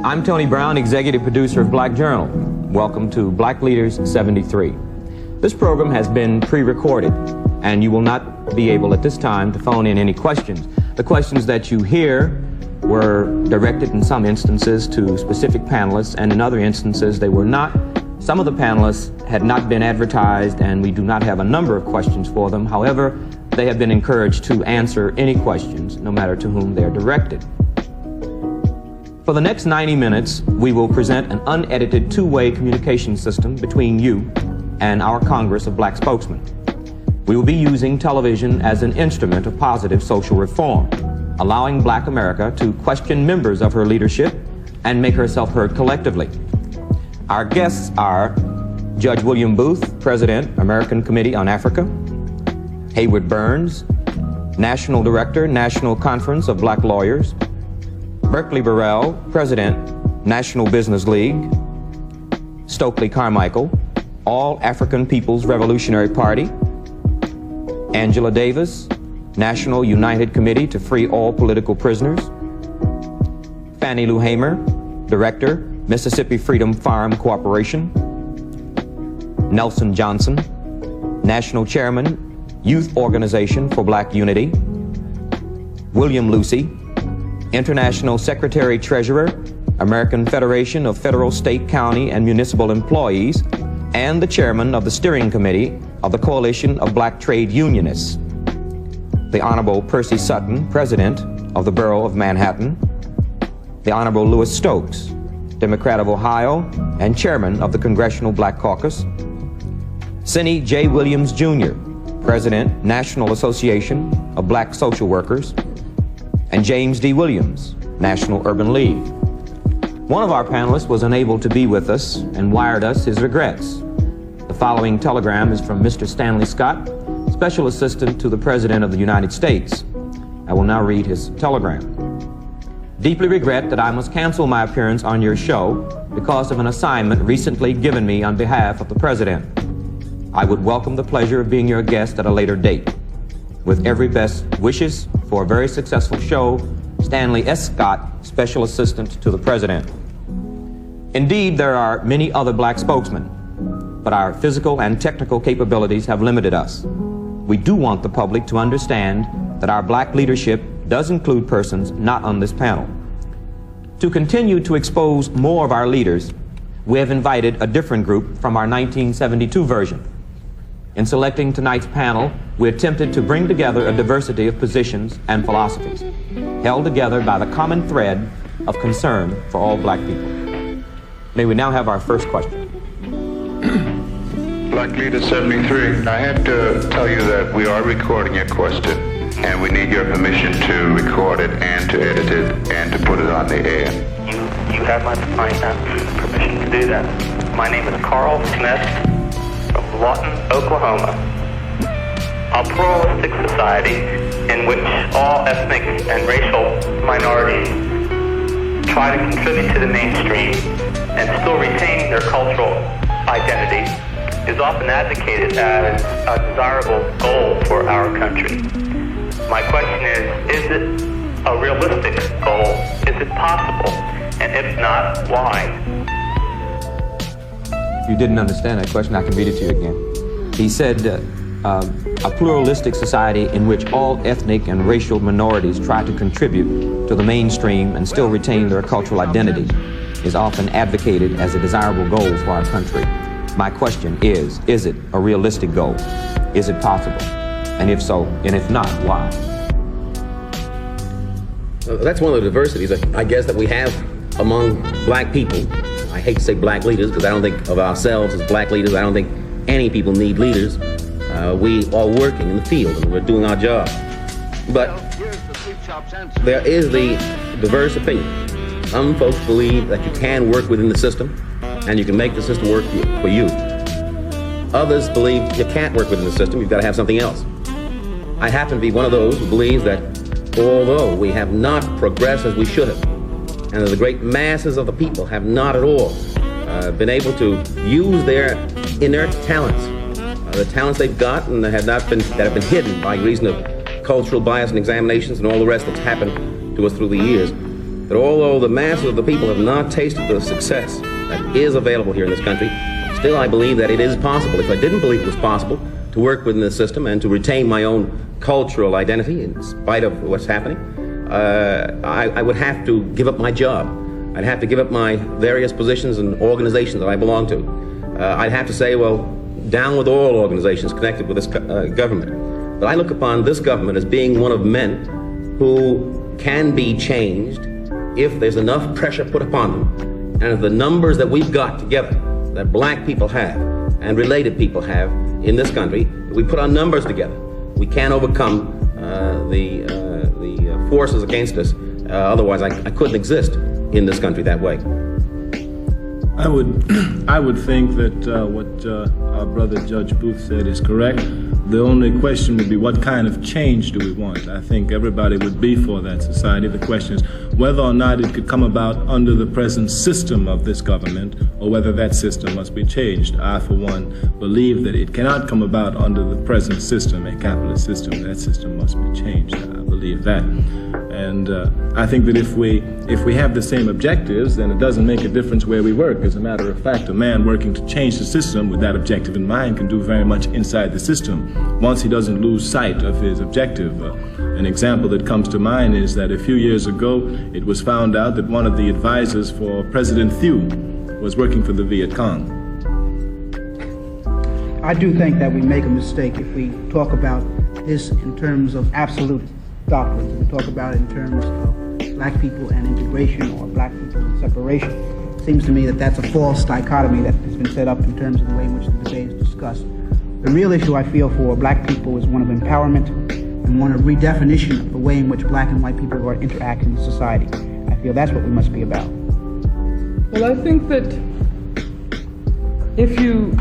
I'm Tony Brown, executive producer of Black Journal. Welcome to Black Leaders 73. This program has been pre-recorded, and you will not be able at this time to phone in any questions. The questions that you hear were directed in some instances to specific panelists, and in other instances they were not. Some of the panelists had not been advertised, and we do not have a number of questions for them. However, they have been encouraged to answer any questions, no matter to whom they're directed. For the next 90 minutes, we will present an unedited two-way communication system between you and our Congress of Black Spokesmen. We will be using television as an instrument of positive social reform, allowing Black America to question members of her leadership and make herself heard collectively. Our guests are Judge William Booth, President, American Committee on Africa; Hayward Burns, National Director, National Conference of Black Lawyers; Berkeley Burrell, President, National Business League; Stokely Carmichael, All African People's Revolutionary Party; Angela Davis, National United Committee to Free All Political Prisoners; Fannie Lou Hamer, Director, Mississippi Freedom Farm Corporation; Nelson Johnson, National Chairman, Youth Organization for Black Unity; William Lucy, International Secretary-Treasurer, American Federation of Federal, State, County, and Municipal Employees, and the Chairman of the Steering Committee of the Coalition of Black Trade Unionists; the Honorable Percy Sutton, President of the Borough of Manhattan; the Honorable Louis Stokes, Democrat of Ohio and Chairman of the Congressional Black Caucus; Cindy J. Williams, Jr., President, National Association of Black Social Workers; and James D. Williams, National Urban League. One of our panelists was unable to be with us and wired us his regrets. The following telegram is from Mr. Stanley Scott, Special Assistant to the President of the United States. I will now read his telegram. Deeply regret that I must cancel my appearance on your show because of an assignment recently given me on behalf of the President. I would welcome the pleasure of being your guest at a later date. With every best wishes for a very successful show, Stanley S. Scott, Special Assistant to the President. Indeed, there are many other Black spokesmen, but our physical and technical capabilities have limited us. We do want the public to understand that our Black leadership does include persons not on this panel. To continue to expose more of our leaders, we have invited a different group from our 1972 version. In selecting tonight's panel, we attempted to bring together a diversity of positions and philosophies, held together by the common thread of concern for all Black people. May we now have our first question. Black Leader 73, I have to tell you that we are recording your question, and we need your permission to record it and to edit it and to put it on the air. You have my permission to do that. My name is Carl Smith from Lawton, Oklahoma. A pluralistic society in which all ethnic and racial minorities try to contribute to the mainstream and still retain their cultural identity is often advocated as a desirable goal for our country. My question is it a realistic goal? Is it possible? And if not, why? If you didn't understand that question, I can read it to you again. He said, a pluralistic society in which all ethnic and racial minorities try to contribute to the mainstream and still retain their cultural identity is often advocated as a desirable goal for our country. My question is it a realistic goal? Is it possible? And if so, and if not, why? That's one of the diversities, I guess, that we have among Black people. I hate to say Black leaders because I don't think of ourselves as Black leaders. I don't think any people need leaders. We are working in the field and we're doing our job. But there is the diverse opinion. Some folks believe that you can work within the system and you can make the system work for you. Others believe you can't work within the system, you've got to have something else. I happen to be one of those who believes that although we have not progressed as we should have, and that the great masses of the people have not at all been able to use their inert talents, the talents they've got and that have been hidden by reason of cultural bias and examinations and all the rest that's happened to us through the years. that although the masses of the people have not tasted the success that is available here in this country, still I believe that it is possible. If I didn't believe it was possible to work within the system and to retain my own cultural identity in spite of what's happening, I would have to give up my job. I'd have to give up my various positions and organizations that I belong to. I'd have to say, well, down with all organizations connected with this government. But I look upon this government as being one of men who can be changed if there's enough pressure put upon them. And if the numbers that we've got together, that black people have and related people have in this country, if we put our numbers together, we can overcome the forces against us. Otherwise, I couldn't exist in this country that way. I would think that what our brother Judge Booth said is correct. The only question would be, what kind of change do we want? I think everybody would be for that society. The question is whether or not it could come about under the present system of this government, or whether that system must be changed. I, for one, believe that it cannot come about under the present system, a capitalist system. That system must be changed. I believe that. And I think that if we have the same objectives, then it doesn't make a difference where we work. As a matter of fact, a man working to change the system with that objective in mind can do very much inside the system, once he doesn't lose sight of his objective. An example that comes to mind is that a few years ago, it was found out that one of the advisors for President Thieu was working for the Viet Cong. I do think that we make a mistake if we talk about this in terms of absolute doctrines. We talk about it in terms of black people and integration, or black people and separation. It seems to me that that's a false dichotomy that has been set up in terms of the way in which the debate is discussed. The real issue I feel for black people is one of empowerment and one of redefinition of the way in which black and white people are interacting in society. I feel that's what we must be about. Well, I think that if you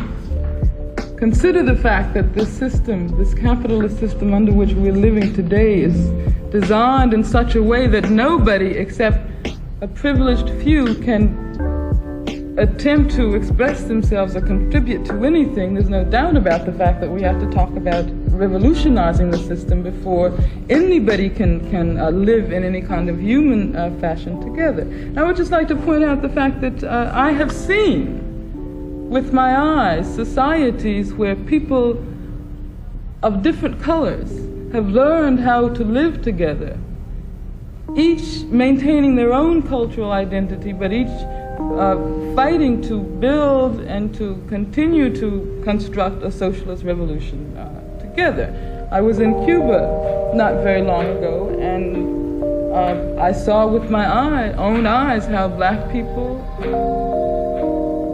consider the fact that this system, this capitalist system under which we're living today, is designed in such a way that nobody except a privileged few can attempt to express themselves or contribute to anything, there's no doubt about the fact that we have to talk about revolutionizing the system before anybody can live in any kind of human fashion together. I would just like to point out the fact that I have seen with my eyes societies where people of different colors have learned how to live together, each maintaining their own cultural identity, but each fighting to build and to continue to construct a socialist revolution together. I was in Cuba not very long ago, and I saw with my own eyes how black people,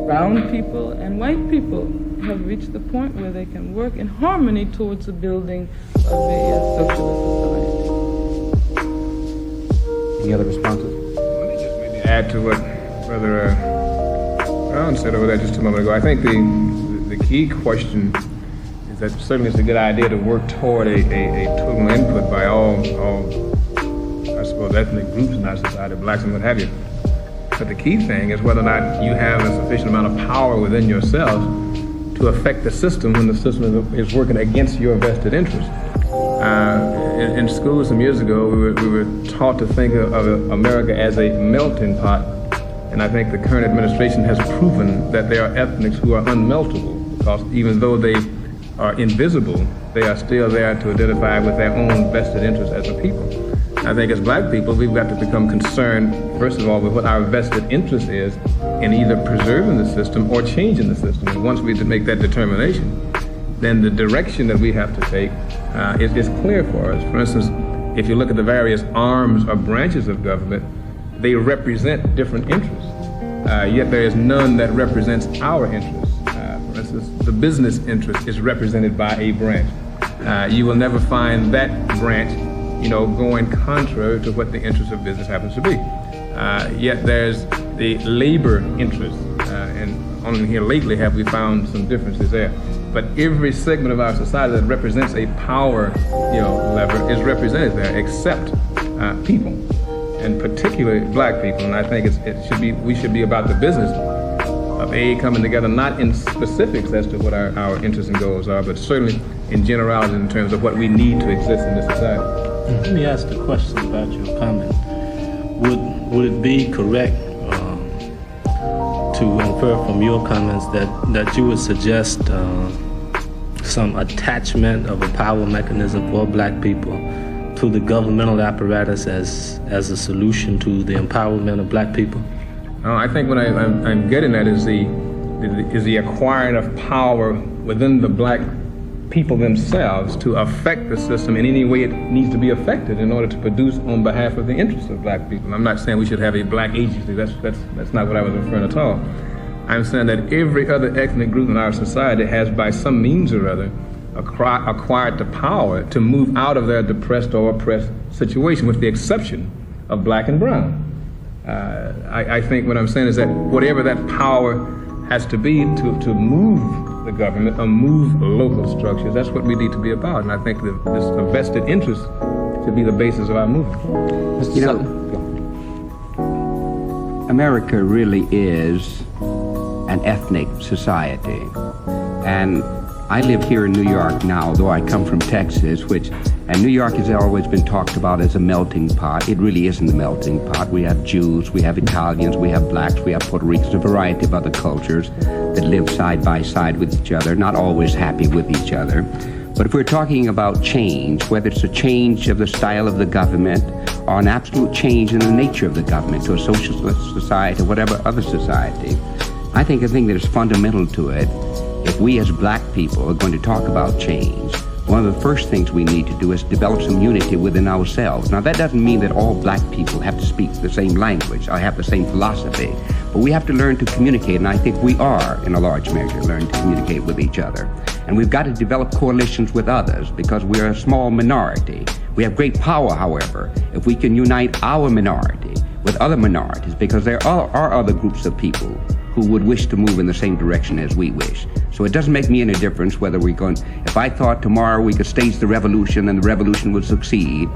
brown people, and white people have reached the point where they can work in harmony towards the building of a socialist society. Any other responses? Let me just maybe add to what Brother Brown said over there just a moment ago. I think the key question is that certainly it's a good idea to work toward a total input by all I suppose ethnic groups in our society, blacks and what have you. But the key thing is whether or not you have a sufficient amount of power within yourself to affect the system when the system is working against your vested interest. In school some years ago, we were taught to think of America as a melting pot. And I think the current administration has proven that there are ethnics who are unmeltable, because even though they are invisible, they are still there to identify with their own vested interests as a people. I think as black people, we've got to become concerned, first of all, with what our vested interest is in either preserving the system or changing the system. And once we make that determination, then the direction that we have to take is clear for us. For instance, if you look at the various arms or branches of government, they represent different interests, yet there is none that represents our interests. For instance, the business interest is represented by a branch. You will never find that branch, going contrary to what the interest of business happens to be. Yet there's the labor interest, and only here lately have we found some differences there. But every segment of our society that represents a power, lever is represented there, except people, and particularly black people. And I think we should be about the business of coming together, not in specifics as to what our interests and goals are, but certainly in generality in terms of what we need to exist in this society. Let me ask a question about your comment. would it be correct to infer from your comments that you would suggest some attachment of a power mechanism for black people to the governmental apparatus as a solution to the empowerment of black people? I think what I'm getting at is the acquiring of power within the black people themselves to affect the system in any way it needs to be affected in order to produce on behalf of the interests of black people. I'm not saying we should have a black agency. That's not what I was referring at all. I'm saying that every other ethnic group in our society has, by some means or other, acquired the power to move out of their depressed or oppressed situation, with the exception of black and brown. I think what I'm saying is that whatever that power has to be to move the government or move local structures, that's what we need to be about. And I think that this vested interest should be the basis of our movement. You know, America really is an ethnic society. And I live here in New York now, though I come from Texas, and New York has always been talked about as a melting pot. It really isn't a melting pot. We have Jews, we have Italians, we have blacks, we have Puerto Ricans, a variety of other cultures that live side by side with each other, not always happy with each other. But if we're talking about change, whether it's a change of the style of the government or an absolute change in the nature of the government to a socialist society or whatever other society, I think the thing that is fundamental to it, if we as black people are going to talk about change, one of the first things we need to do is develop some unity within ourselves. Now, that doesn't mean that all black people have to speak the same language or have the same philosophy, but we have to learn to communicate, and I think we are, in a large measure, learning to communicate with each other. And we've got to develop coalitions with others because we're a small minority. We have great power, however, if we can unite our minority with other minorities, because there are other groups of people who would wish to move in the same direction as we wish. So it doesn't make me any difference whether we're going, if I thought tomorrow we could stage the revolution and the revolution would succeed,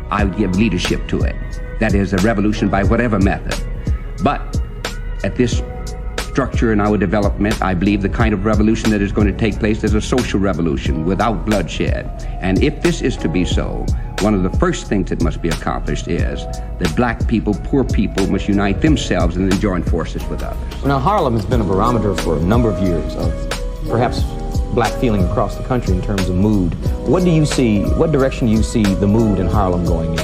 I would give leadership to it. That is a revolution by whatever method. But at this structure in our development, I believe the kind of revolution that is going to take place is a social revolution without bloodshed. And if this is to be so, one of the first things that must be accomplished is that black people, poor people, must unite themselves and then join forces with others. Now, Harlem has been a barometer for a number of years of perhaps black feeling across the country in terms of mood. What direction do you see the mood in Harlem going in?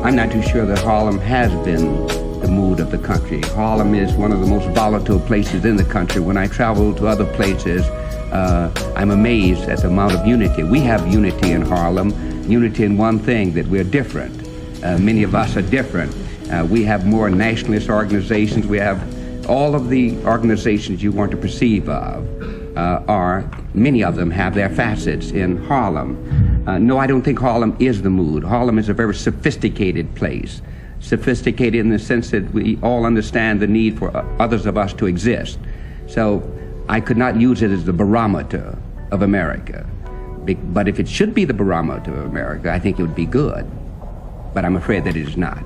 I'm not too sure that Harlem has been the mood of the country. Harlem is one of the most volatile places in the country. When I travel to other places, I'm amazed at the amount of unity. We have unity in Harlem, unity in one thing, that we're different. Many of us are different. We have more nationalist organizations. We have all of the organizations you want to perceive of, many of them have their facets in Harlem. No, I don't think Harlem is the mood. Harlem is a very sophisticated place. Sophisticated in the sense that we all understand the need for others of us to exist. So I could not use it as the barometer of America. But if it should be the barometer of America, I think it would be good. But I'm afraid that it is not.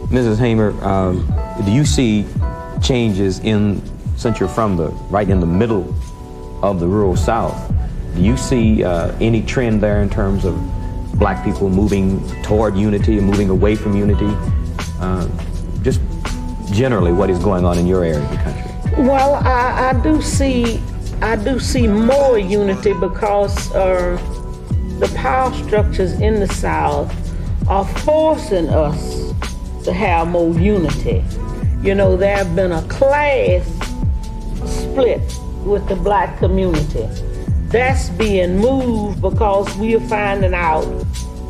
Mrs. Hamer, do you see changes since you're from right in the middle of the rural South, do you see any trend there in terms of black people moving toward unity and moving away from unity? Just generally, what is going on in your area of the country? Well, I do see more unity because the power structures in the South are forcing us to have more unity. You know, there have been a class split with the black community. That's being moved because we are finding out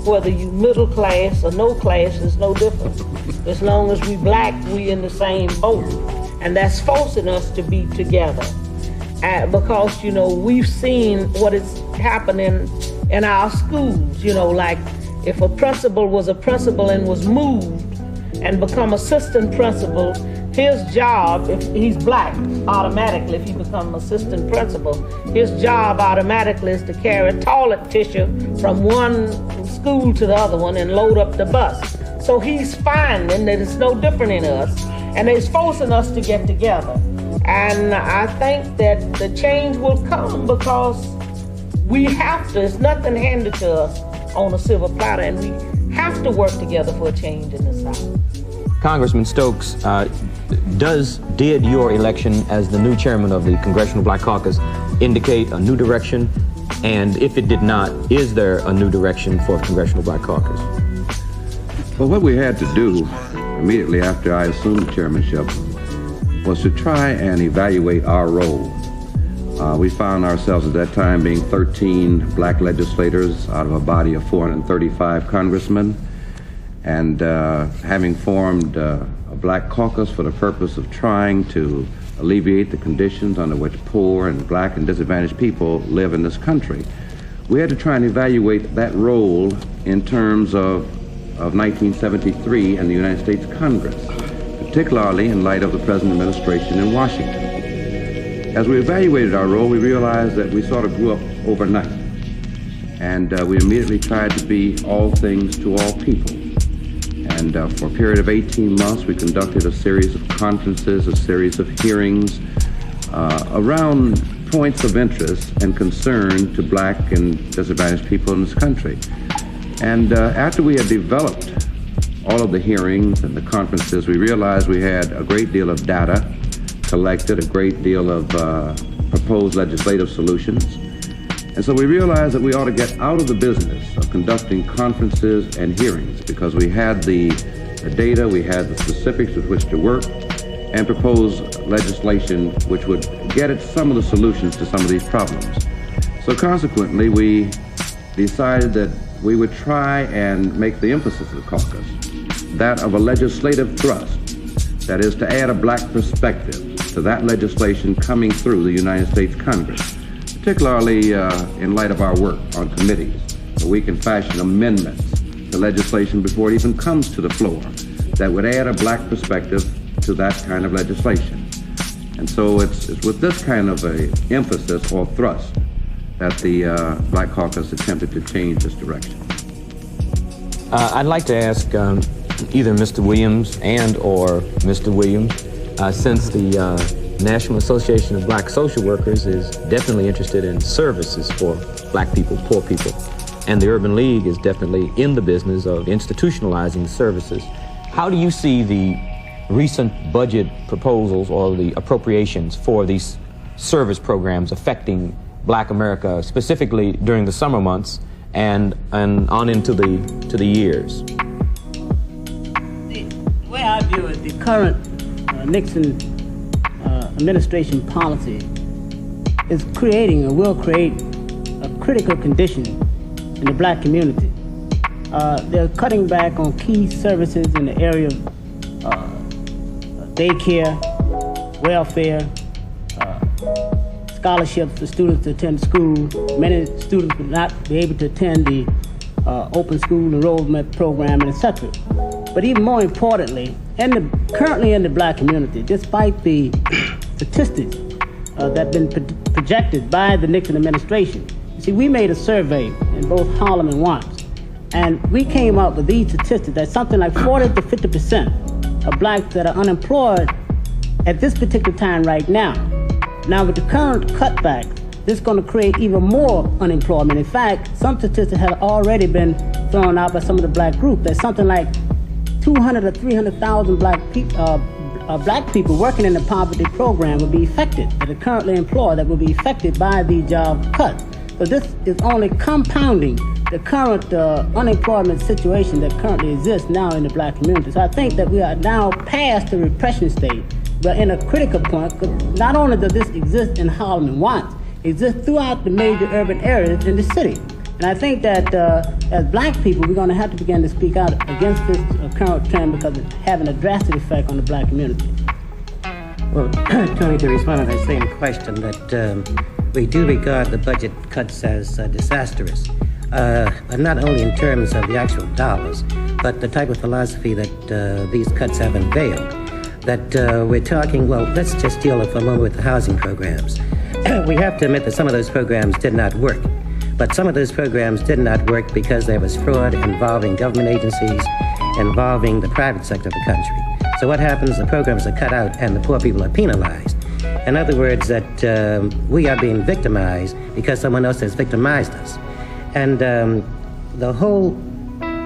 whether you middle class or no class is no different. As long as we black, we in the same boat. And that's forcing us to be together. Because, you know, we've seen what is happening in our schools. You know, like if a principal was a principal and was moved and become assistant principal, his job, if he's black, automatically, if he becomes assistant principal, his job automatically is to carry toilet tissue from one school to the other one and load up the bus. So he's finding that it's no different in us, and it's forcing us to get together. And I think that the change will come because we have to. It's nothing handed to us on a silver platter, and we have to work together for a change in the South. Congressman Stokes, did your election as the new chairman of the Congressional Black Caucus indicate a new direction? And if it did not, is there a new direction for Congressional Black Caucus? Well, what we had to do immediately after I assumed chairmanship was to try and evaluate our role. We found ourselves at that time being 13 black legislators out of a body of 435 congressmen, and having formed a black caucus for the purpose of trying to alleviate the conditions under which poor and black and disadvantaged people live in this country. We had to try and evaluate that role in terms of 1973 and the United States Congress, particularly in light of the present administration in Washington. As we evaluated our role, we realized that we sort of grew up overnight, and we immediately tried to be all things to all people. And for a period of 18 months, we conducted a series of conferences, a series of hearings around points of interest and concern to black and disadvantaged people in this country. And after we had developed all of the hearings and the conferences, we realized we had a great deal of data collected, a great deal of proposed legislative solutions. And so we realized that we ought to get out of the business of conducting conferences and hearings, because we had the data, we had the specifics with which to work, and propose legislation which would get at some of the solutions to some of these problems. So consequently, we decided that we would try and make the emphasis of the caucus that of a legislative thrust, that is to add a black perspective to that legislation coming through the United States Congress, particularly in light of our work on committees, where we can fashion amendments to legislation before it even comes to the floor that would add a black perspective to that kind of legislation. And so it's with this kind of a emphasis or thrust that the Black Caucus attempted to change this direction. I'd like to ask either Mr. Williams and or Mr. Williams, since the National Association of Black Social Workers is definitely interested in services for black people, poor people, and the Urban League is definitely in the business of institutionalizing services. How do you see the recent budget proposals or the appropriations for these service programs affecting Black America, specifically during the summer months and on into the years? The way I view it, the current Nixon administration policy is creating or will create a critical condition in the black community. They're cutting back on key services in the area of daycare, welfare, scholarships for students to attend school. Many students would not be able to attend the open school enrollment program, and etc. But even more importantly, currently in the black community, despite the statistics that have been projected by the Nixon administration, you see, we made a survey in both Harlem and Watts, and we came up with these statistics that something like 40 to 50% of blacks that are unemployed at this particular time right now. Now, with the current cutback, this is going to create even more unemployment. In fact, some statistics have already been thrown out by some of the black groups. There's something like 200 or 300,000 black people working in the poverty program will be affected, that are currently employed, that will be affected by the job cuts. So this is only compounding the current unemployment situation that currently exists now in the black community. So I think that we are now past the repression state, but in a critical point, because not only does this exist in Harlem and Watts, it exists throughout the major urban areas in the city. And I think that as black people, we're going to have to begin to speak out against this current trend, because it's having a drastic effect on the black community. Well, Tony, to respond to that same question, that we do regard the budget cuts as disastrous, but not only in terms of the actual dollars, but the type of philosophy that these cuts have unveiled. That we're talking, well, let's just deal for a moment with the housing programs. We have to admit that some of those programs did not work. But some of those programs did not work because there was fraud involving government agencies, involving the private sector of the country. So what happens? The programs are cut out and the poor people are penalized. In other words, that we are being victimized because someone else has victimized us. And the whole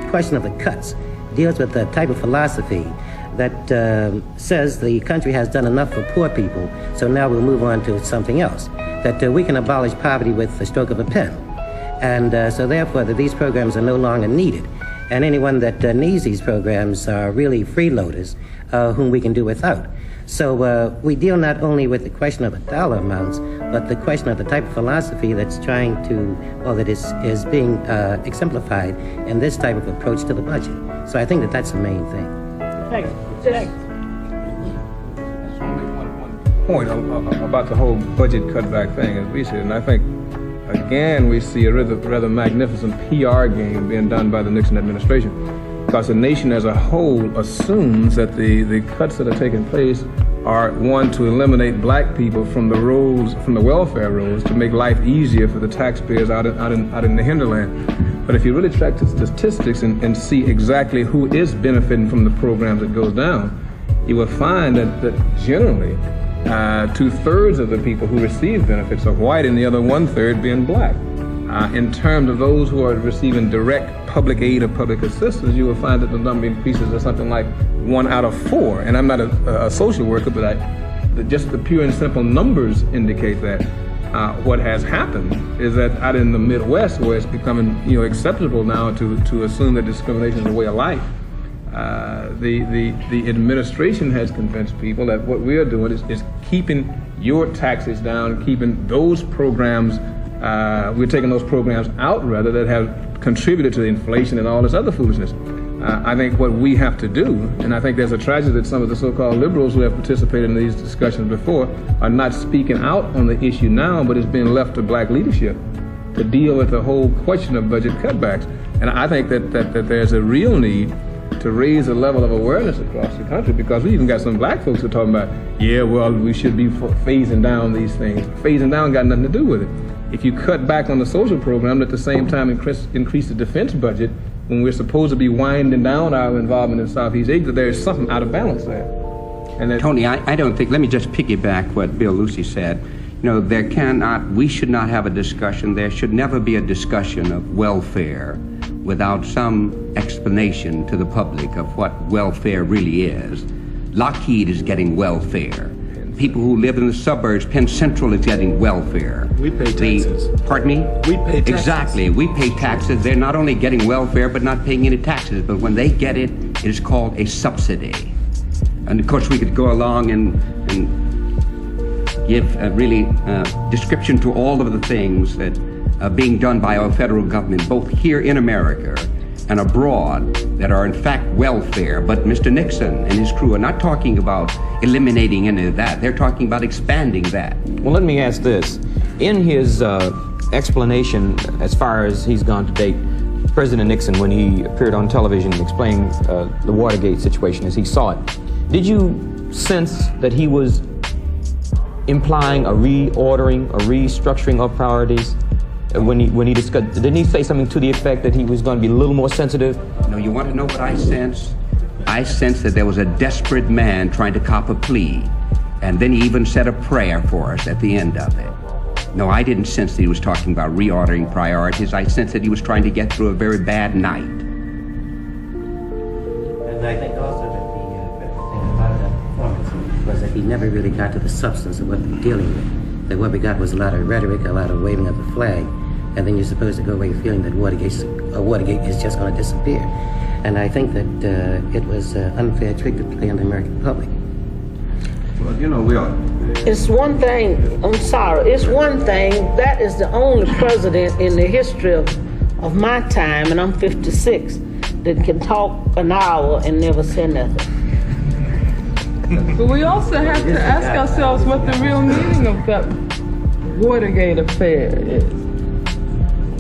question of the cuts deals with the type of philosophy that says the country has done enough for poor people, so now we'll move on to something else. That we can abolish poverty with the stroke of a pen. And so therefore that these programs are no longer needed. And anyone that needs these programs are really freeloaders whom we can do without. So we deal not only with the question of the dollar amounts, but the question of the type of philosophy that's trying to, or that is being exemplified in this type of approach to the budget. So I think that that's the main thing. Thanks. There's only one point about the whole budget cutback thing, as we see it, and I think, again, we see a rather magnificent PR game being done by the Nixon administration. Because the nation as a whole assumes that the cuts that are taking place are, one, to eliminate black people from the rolls, from the welfare rolls, to make life easier for the taxpayers out in the hinterland. But if you really track the statistics and see exactly who is benefiting from the programs that goes down, you will find that generally 2/3 of the people who receive benefits are white and the other 1/3 being black. In terms of those who are receiving direct public aid or public assistance, you will find that the number increases to something like 1 out of 4. And I'm not a social worker, but just the pure and simple numbers indicate that. What has happened is that out in the Midwest, where it's becoming acceptable now to assume that discrimination is a way of life, the administration has convinced people that what we are doing is keeping your taxes down, keeping those programs. We're taking those programs out, rather, that have contributed to the inflation and all this other foolishness. I think what we have to do, and I think there's a tragedy that some of the so-called liberals who have participated in these discussions before are not speaking out on the issue now, but it's being left to black leadership to deal with the whole question of budget cutbacks. And I think that there's a real need to raise the level of awareness across the country, because we even got some black folks who are talking about, yeah, well, we should be phasing down these things. Phasing down got nothing to do with it. If you cut back on the social program, at the same time increase the defense budget, when we're supposed to be winding down our involvement in Southeast Asia, there is something out of balance there. And Tony, I don't think, let me just piggyback what Bill Lucy said. We should not have a discussion, there should never be a discussion of welfare without some explanation to the public of what welfare really is. Lockheed is getting welfare. People who live in the suburbs, Penn Central is getting welfare. We pay taxes. Pardon me? We pay taxes. Exactly. We pay taxes. They're not only getting welfare, but not paying any taxes. But when they get it, it is called a subsidy. And of course, we could go along and give a really description to all of the things that are being done by our federal government, both here in America and abroad, that are in fact welfare. But Mr. Nixon and his crew are not talking about eliminating any of that. They're talking about expanding that. Well, let me ask this. In his explanation, as far as he's gone to date, President Nixon, when he appeared on television explaining the Watergate situation as he saw it, did you sense that he was implying a reordering, a restructuring of priorities? When he discussed, didn't he say something to the effect that he was going to be a little more sensitive? No, you want to know what I sense? I sense that there was a desperate man trying to cop a plea, and then he even said a prayer for us at the end of it. No, I didn't sense that he was talking about reordering priorities. I sensed that he was trying to get through a very bad night. And I think also that the critical thing about that performance was that he never really got to the substance of what they're dealing with. That what we got was a lot of rhetoric, a lot of waving of the flag, and then you're supposed to go away feeling that Watergate is just going to disappear. And I think that it was an unfair trick to play on the American public. Well, we are. It's one thing, it's one thing, that is the only president in the history of my time, and I'm 56, that can talk an hour and never say nothing. But we also have to ask ourselves what the real meaning of that Watergate affair is.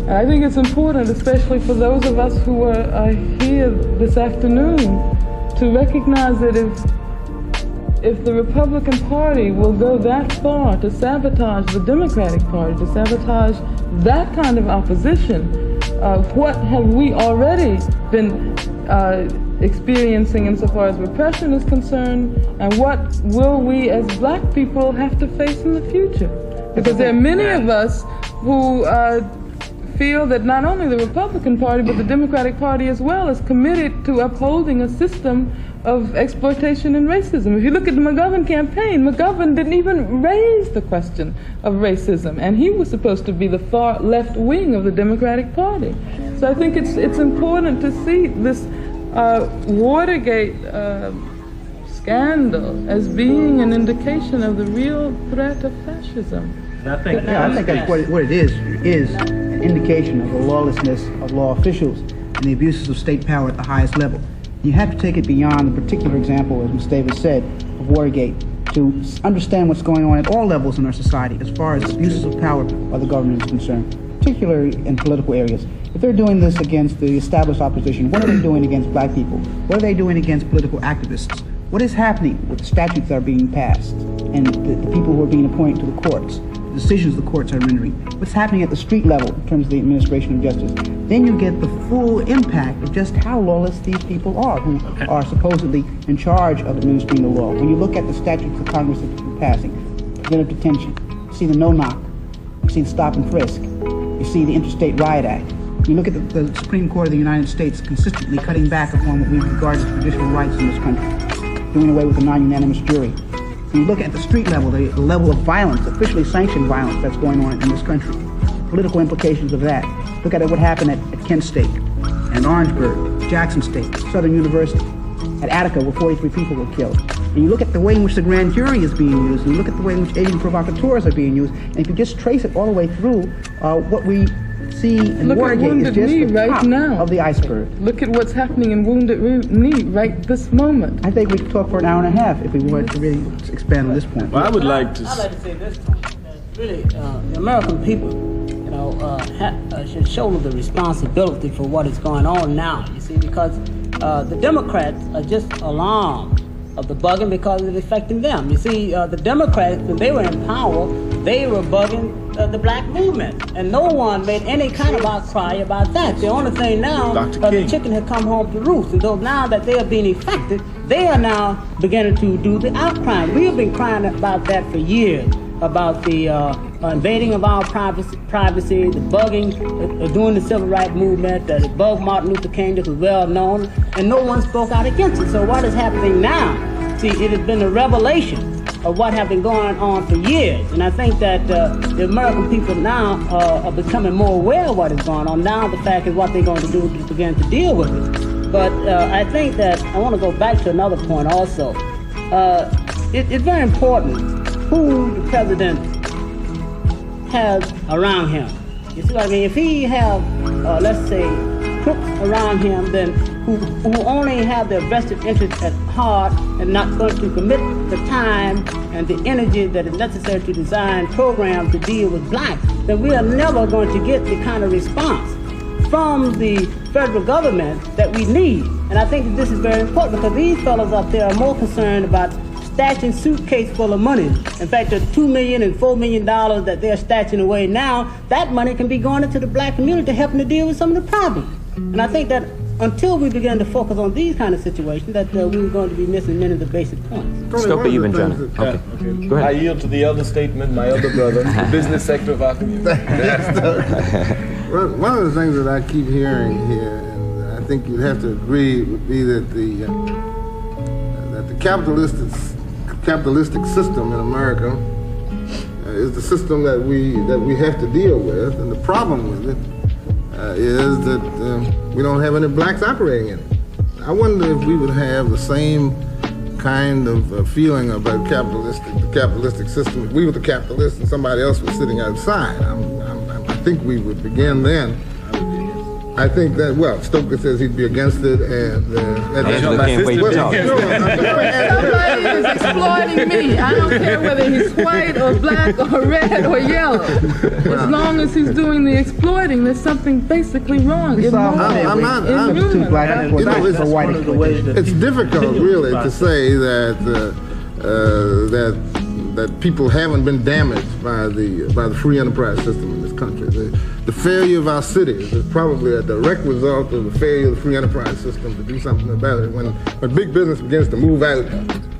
I think it's important, especially for those of us who are here this afternoon, to recognize that if the Republican Party will go that far to sabotage the Democratic Party, to sabotage that kind of opposition, what have we already been experiencing insofar as repression is concerned, and what will we as black people have to face in the future? Because there are many of us who feel that not only the Republican Party, but the Democratic Party as well is committed to upholding a system of exploitation and racism. If you look at the McGovern campaign, McGovern didn't even raise the question of racism, and he was supposed to be the far left wing of the Democratic Party. So I think it's important to see this Watergate scandal as being an indication of the real threat of fascism. I think that's what it is an indication of the lawlessness of law officials and the abuses of state power at the highest level. You have to take it beyond the particular example, as Ms. Davis said, of Watergate, to understand what's going on at all levels in our society as far as abuses of power by the government is concerned, particularly in political areas. If they're doing this against the established opposition, what are they doing against black people? What are they doing against political activists? What is happening with the statutes that are being passed and the people who are being appointed to the courts, the decisions the courts are rendering? What's happening at the street level in terms of the administration of justice? Then you get the full impact of just how lawless these people are, who are supposedly in charge of administering the law. When you look at the statutes that Congress has been passing, preventive detention, you see the no-knock, you see the stop and frisk, you see the Interstate Riot Act. You look at the Supreme Court of the United States consistently cutting back upon what we regard as traditional rights in this country, doing away with the non-unanimous jury. When you look at the street level, the level of violence, officially sanctioned violence that's going on in this country, political implications of that. Look at what happened at Kent State, and Orangeburg, Jackson State, Southern University, at Attica where 43 people were killed. And you look at the way in which the grand jury is being used, and you look at the way in which agent provocateurs are being used, and if you just trace it all the way through, what we see in Watergate is just the top of the iceberg. Look at what's happening in Wounded Knee right this moment. I think we could talk for an hour and a half if we wanted to really expand on this point. Well, I would like to... I'd like to say this, really, the American people, should shoulder the responsibility for what is going on now, you see, because the Democrats are just alarmed of the bugging because it's affecting them. You see, the Democrats, when they were in power, they were bugging the black movement, and no one made any kind of outcry about that. The only thing now, the chicken had come home to roost, and though now that they are being affected, they are now beginning to do the outcry. We have been crying about that for years, about the invading of our privacy, the bugging, doing the civil rights movement, the bug Martin Luther King, that was well known, and no one spoke out against it. So what is happening now? See, it has been a revelation of what have been going on for years, and I think that the American people now are becoming more aware of what is going on. Now the fact is what they're going to do to begin to deal with it. But I think that I want to go back to another point also. It's very important who the president has around him. You see what I mean? If he have, let's say, crooks around him, then who only have their vested interest at heart and not going to commit the time and the energy that is necessary to design programs to deal with blacks, then we are never going to get the kind of response from the federal government that we need. And I think that this is very important because these fellows up there are more concerned about stashing suitcase full of money. In fact, the $2 million and $4 million that they're stashing away now, that money can be going into the black community helping to deal with some of the problems. And I think that until we begin to focus on these kind of situations, that we're going to be missing many of the basic points. Stoker, you've been trying to. Okay. Go ahead. I yield to the elder statement, my elder brother, the business sector of our community. One of the things that I keep hearing here, and I think you'd have to agree, would be that the capitalistic system in America is the system that we have to deal with, and the problem with it is that we don't have any blacks operating in it. I wonder if we would have the same kind of feeling about the capitalistic system. If we were the capitalists and somebody else was sitting outside, I think we would begin then. I think that, well, Stoker says he'd be against it, and Somebody is exploiting me. I don't care whether he's white or black or red or yellow. As long as he's doing the exploiting, there's something basically wrong. It's difficult, really, to say that people haven't been damaged by the free enterprise system in this country. The failure of our cities is probably a direct result of the failure of the free enterprise system to do something about it. When big business begins to move out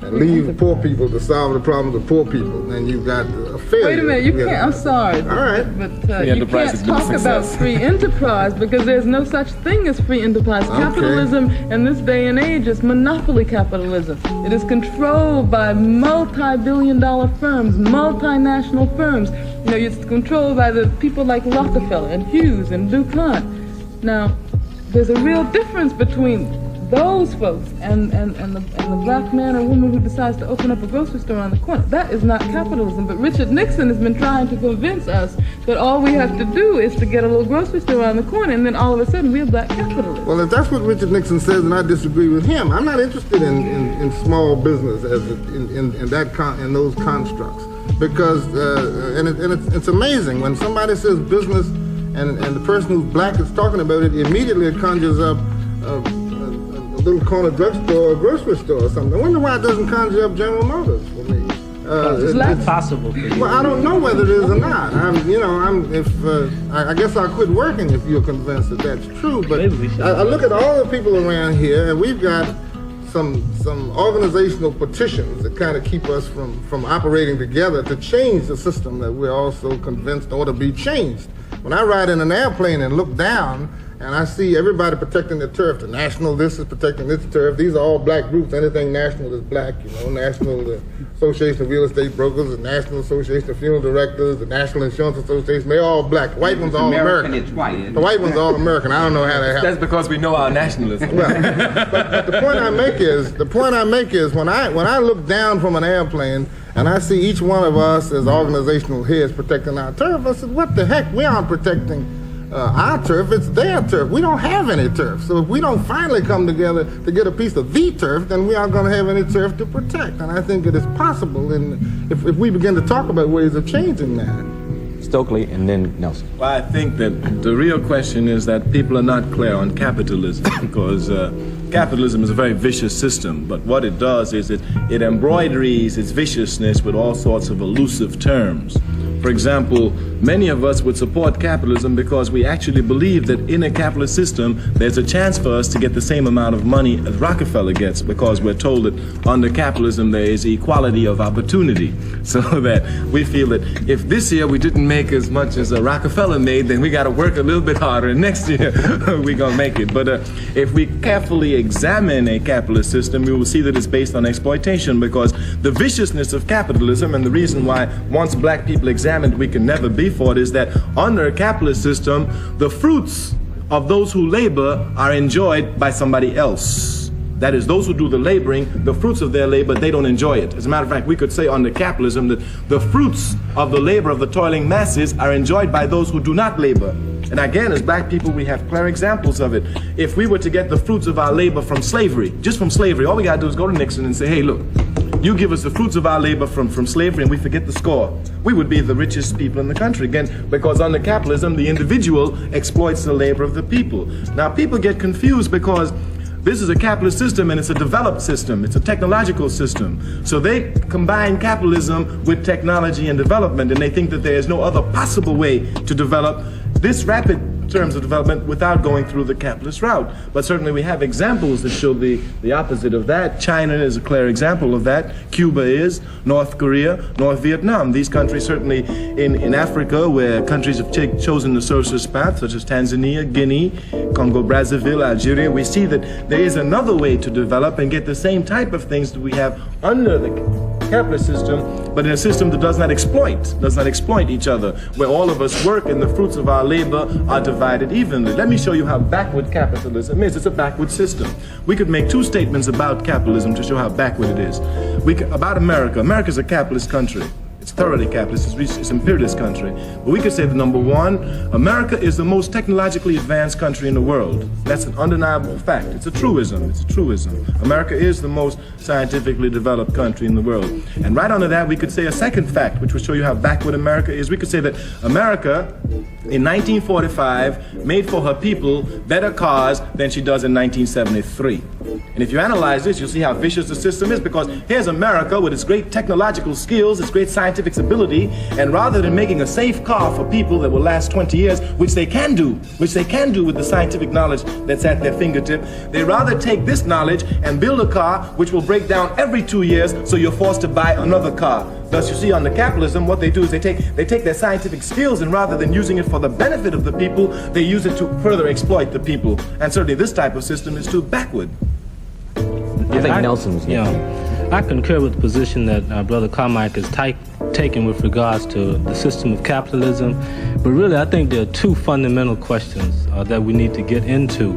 and leave the poor people to solve the problems of poor people, then you've got a failure. Wait a minute, you can't, I'm sorry. All right. But you can't talk about free enterprise because there's no such thing as free enterprise. Okay. Capitalism in this day and age is monopoly capitalism. It is controlled by multi-billion-dollar firms, multinational firms. You know, it's controlled by the people like Rockefeller and Hughes and DuPont. Now, there's a real difference between those folks and the black man or woman who decides to open up a grocery store on the corner. That is not capitalism. But Richard Nixon has been trying to convince us that all we have to do is to get a little grocery store on the corner, and then all of a sudden we're black capitalists. Well, if that's what Richard Nixon says, and I disagree with him, I'm not interested in small business as in those constructs, because it's amazing when somebody says business and the person who's black is talking about it, immediately it conjures up a little corner drugstore or grocery store or something. I wonder why it doesn't conjure up General Motors for me. It's not possible for you. Well, I don't know whether it is or not. I guess I'll quit working if you're convinced that that's true. But I look at all the people around here, and we've got some organizational petitions that kind of keep us from operating together to change the system that we're also convinced ought to be changed. When I ride in an airplane and look down, and I see everybody protecting their turf. The National, this is protecting this turf. These are all black groups. Anything national is black, National Association of Real Estate Brokers, the National Association of Funeral Directors, the National Insurance Association, they're all black. The white ones are all American. It's white. The white ones are all American. I don't know how that happens. That's because we know our nationalism. Well, but the point I make is when I look down from an airplane and I see each one of us as organizational heads protecting our turf, I said, what the heck? We aren't protecting our turf, it's their turf. We don't have any turf. So if we don't finally come together to get a piece of the turf, then we aren't going to have any turf to protect. And I think it is possible, and if we begin to talk about ways of changing that. Stokely and then Nelson. Well, I think that the real question is that people are not clear on capitalism because capitalism is a very vicious system, but what it does is it embroideries its viciousness with all sorts of elusive terms. For example, many of us would support capitalism because we actually believe that in a capitalist system, there's a chance for us to get the same amount of money as Rockefeller gets, because we're told that under capitalism there is equality of opportunity. So that we feel that if this year we didn't make as much as Rockefeller made, then we got to work a little bit harder, and next year we're going to make it. But if we carefully examine a capitalist system, we will see that it's based on exploitation, because the viciousness of capitalism, and the reason why once black people examine we can never be for it, is that under a capitalist system, the fruits of those who labor are enjoyed by somebody else. That is, those who do the laboring, the fruits of their labor, they don't enjoy it. As a matter of fact, we could say under capitalism that the fruits of the labor of the toiling masses are enjoyed by those who do not labor. And again, as black people, we have clear examples of it. If we were to get the fruits of our labor from slavery, just from slavery, all we got to do is go to Nixon and say, hey, look, you give us the fruits of our labor from slavery and we forget the score. We would be the richest people in the country, again, because under capitalism, the individual exploits the labor of the people. Now, people get confused because this is a capitalist system and it's a developed system. It's a technological system. So they combine capitalism with technology and development, and they think that there is no other possible way to develop this rapid terms of development without going through the capitalist route. But certainly we have examples that show the opposite of that. China is a clear example of that. Cuba is, North Korea, North Vietnam. These countries certainly in Africa, where countries have chosen the socialist path, such as Tanzania, Guinea, Congo, Brazzaville, Algeria, we see that there is another way to develop and get the same type of things that we have under the capitalist system, but in a system that does not exploit each other, where all of us work and the fruits of our labor are divided evenly. Let me show you how backward capitalism is. It's a backward system. We could make two statements about capitalism to show how backward it is. About America. America's a capitalist country. It's thoroughly capitalist, it's an imperialist country. But we could say that number one, America is the most technologically advanced country in the world. That's an undeniable fact. It's a truism. America is the most scientifically developed country in the world. And right under that, we could say a second fact, which will show you how backward America is. We could say that America, in 1945, made for her people better cars than she does in 1973. And And if you analyze this, you'll see how vicious the system is, because here's America with its great technological skills, its great scientific ability, and rather than making a safe car for people that will last 20 years, which they can do with the scientific knowledge that's at their fingertip, they rather take this knowledge and build a car which will break down every 2 years, so you're forced to buy another car. Thus, you see, under capitalism, what they do is they take their scientific skills, and rather than using it for the benefit of the people, they use it to further exploit the people. And certainly this type of system is too backward. I think Nelson was I concur with the position that Brother Carmike has taken with regards to the system of capitalism. But really, I think there are two fundamental questions that we need to get into.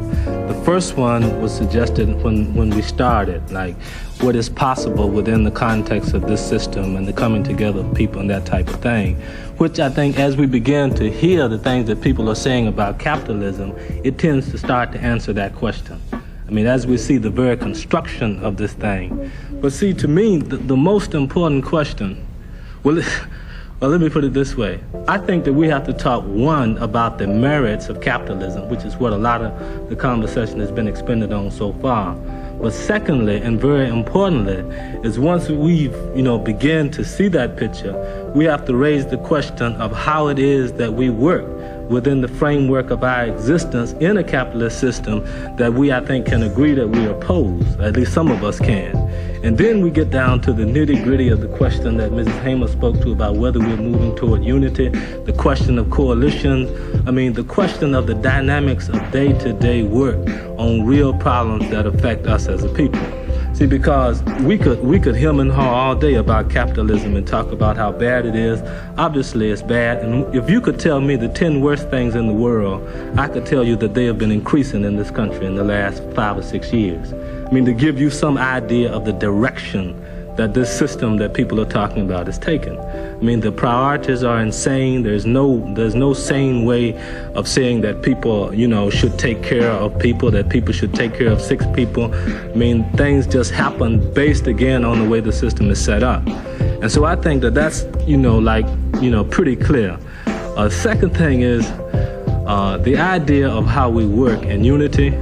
The first one was suggested when we started, like what is possible within the context of this system and the coming together of people and that type of thing, which I think as we begin to hear the things that people are saying about capitalism, it tends to start to answer that question. I mean, as we see the very construction of this thing. But see, to me, the most important question, well, let me put it this way. I think that we have to talk, one, about the merits of capitalism, which is what a lot of the conversation has been expended on so far. But secondly, and very importantly, is once we, begin to see that picture, we have to raise the question of how it is that we work within the framework of our existence in a capitalist system that we, I think, can agree that we oppose, at least some of us can. And then we get down to the nitty-gritty of the question that Mrs. Hamer spoke to about whether we're moving toward unity, the question of coalitions, the question of the dynamics of day-to-day work on real problems that affect us as a people. See, because we could hem and haw all day about capitalism and talk about how bad it is. Obviously, it's bad. And if you could tell me the 10 worst things in the world, I could tell you that they have been increasing in this country in the last 5 or 6 years. To give you some idea of the direction that this system that people are talking about is taking. The priorities are insane. There's no sane way of saying that people, should take care of people, that people should take care of 6 people. Things just happen based, again, on the way the system is set up. And so I think that that's, pretty clear. Second thing is the idea of how we work in unity.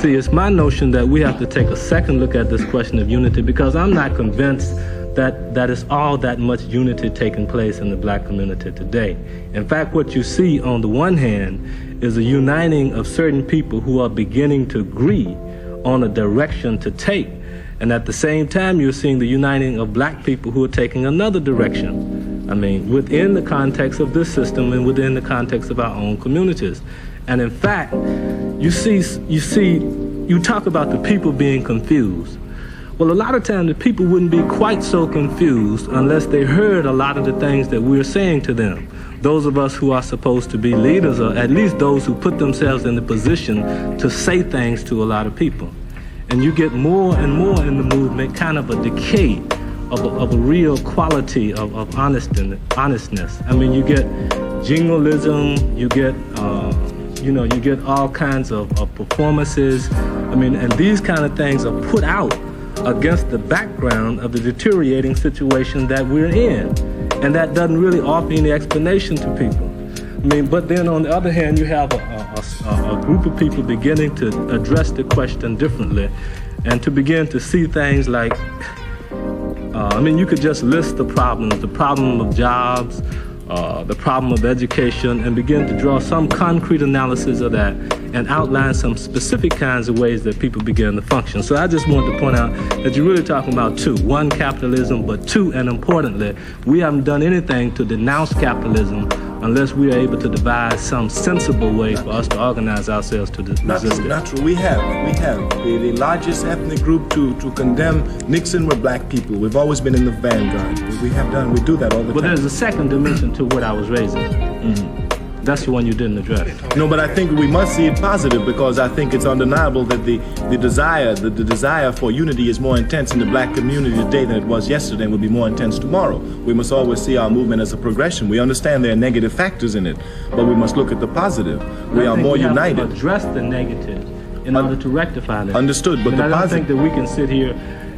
See, it's my notion that we have to take a second look at this question of unity, because I'm not convinced that it's all that much unity taking place in the black community today. In fact, what you see on the one hand is a uniting of certain people who are beginning to agree on a direction to take. And at the same time, you're seeing the uniting of black people who are taking another direction. Within the context of this system and within the context of our own communities. And in fact, you talk about the people being confused. Well, a lot of times the people wouldn't be quite so confused unless they heard a lot of the things that we're saying to them. Those of us who are supposed to be leaders, or at least those who put themselves in the position to say things to a lot of people. And you get more and more in the movement kind of a decay of a real quality of honestness. You get jingoism, you get you get all kinds of performances. And these kind of things are put out against the background of the deteriorating situation that we're in. And that doesn't really offer any explanation to people. But then on the other hand, you have a group of people beginning to address the question differently and to begin to see things like, you could just list the problems, the problem of jobs, the problem of education, and begin to draw some concrete analysis of that and outline some specific kinds of ways that people begin to function. So I just want to point out that you're really talking about two. One, capitalism, but two, and importantly, we haven't done anything to denounce capitalism unless we are able to devise some sensible way for us to organize ourselves to resist it. Not true. We have the largest ethnic group to condemn Nixon were black people. We've always been in the vanguard. We do that all the time. But there's a second dimension to what I was raising. Mm-hmm. That's the one you didn't address. No, but I think we must see it positive, because I think it's undeniable that the desire for unity is more intense in the black community today than it was yesterday, and will be more intense tomorrow. We must always see our movement as a progression. We understand there are negative factors in it, but we must look at the positive. We are more united. We have to address the negative in order to rectify that. Understood, but I don't think that we can sit here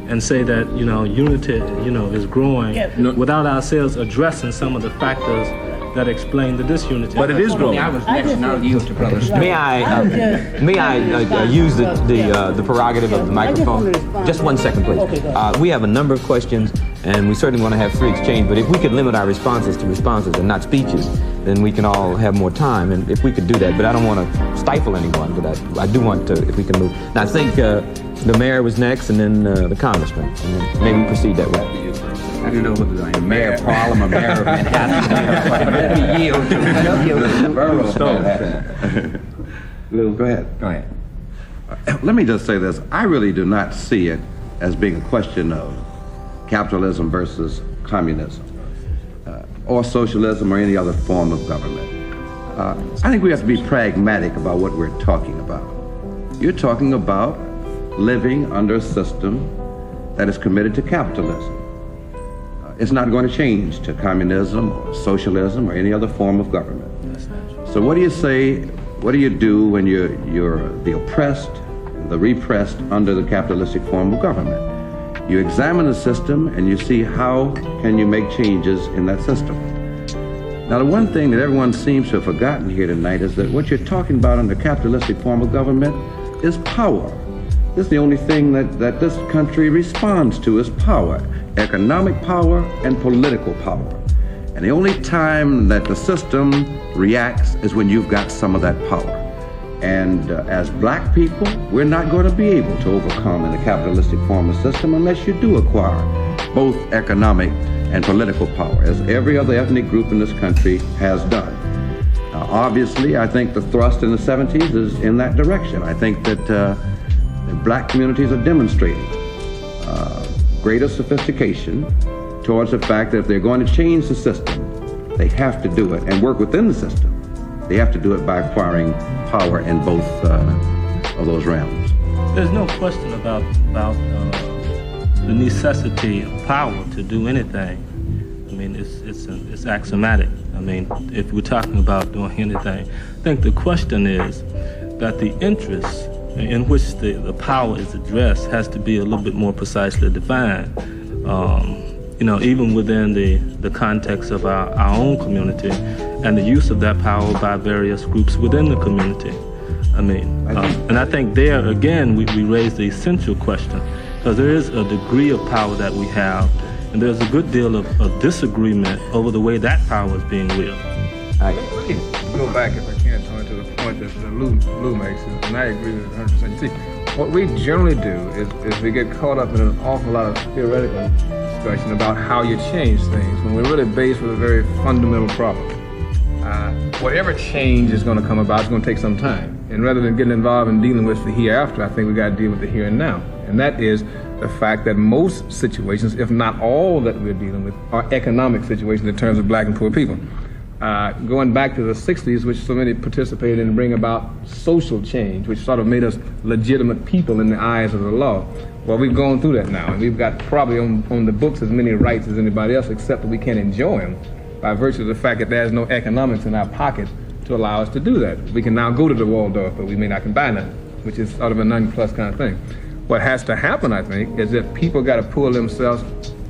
and say that unity is growing without ourselves addressing some of the factors that explain the disunity. But it is growing. I was next, and I'll yield to Brother Stone. May I use the prerogative of the microphone? Just 1 second, please. We have a number of questions, and we certainly want to have free exchange, but if we could limit our responses to responses and not speeches, then we can all have more time, and if we could do that. But I don't want to stifle anyone, but I do want to, if we can move. Now, I think the mayor was next, and then the congressman, and then maybe proceed that way. I don't know whether I'm mayor of Harlem or mayor of Manhattan. Let me yield to the borough of Manhattan. Lou, go ahead. Go ahead. Let me just say this. I really do not see it as being a question of capitalism versus communism, or socialism or any other form of government. I think we have to be pragmatic about what we're talking about. You're talking about living under a system that is committed to capitalism. It's not going to change to communism or socialism or any other form of government. So what do you say, what do you do when you're the oppressed, the repressed under the capitalistic form of government? You examine the system and you see how can you make changes in that system. Now, the one thing that everyone seems to have forgotten here tonight is that what you're talking about in the capitalistic form of government is power. This is the only thing that this country responds to is power. Economic power and political power. And the only time that the system reacts is when you've got some of that power. And as black people, we're not going to be able to overcome in the capitalistic form of system unless you do acquire both economic and political power, as every other ethnic group in this country has done. Obviously, I think the thrust in the 70s is in that direction. I think that the black communities are demonstrating greater sophistication towards the fact that if they're going to change the system, they have to do it and work within the system. They have to do it by acquiring power in both of those realms. There's no question about the necessity of power to do anything. I mean, it's axiomatic. I mean, if we're talking about doing anything, I think the question is that the interest in which the power is addressed has to be a little bit more precisely defined. Even within the context of our own community and the use of that power by various groups within the community. And I think there, again, we raise the essential question, because there is a degree of power that we have, and there's a good deal of disagreement over the way that power is being wielded. Let me go back, if I can, Tony, to the point that Lou makes, and I agree with it 100%. See, what we generally do is we get caught up in an awful lot of theoretical discussion about how you change things when we're really faced with a very fundamental problem. Whatever change is going to come about is going to take some time. And rather than getting involved in dealing with the hereafter, I think we got to deal with the here and now. And that is the fact that most situations, if not all that we're dealing with, are economic situations in terms of black and poor people. Going back to the 60s, which so many participated in bring about social change, which sort of made us legitimate people in the eyes of the law. Well, we've gone through that now, and we've got probably on the books as many rights as anybody else, except that we can't enjoy them by virtue of the fact that there's no economics in our pocket to allow us to do that. We can now go to the Waldorf, but we may not can buy nothing, which is sort of a non-plus kind of thing. What has to happen, I think, is that people got to pull themselves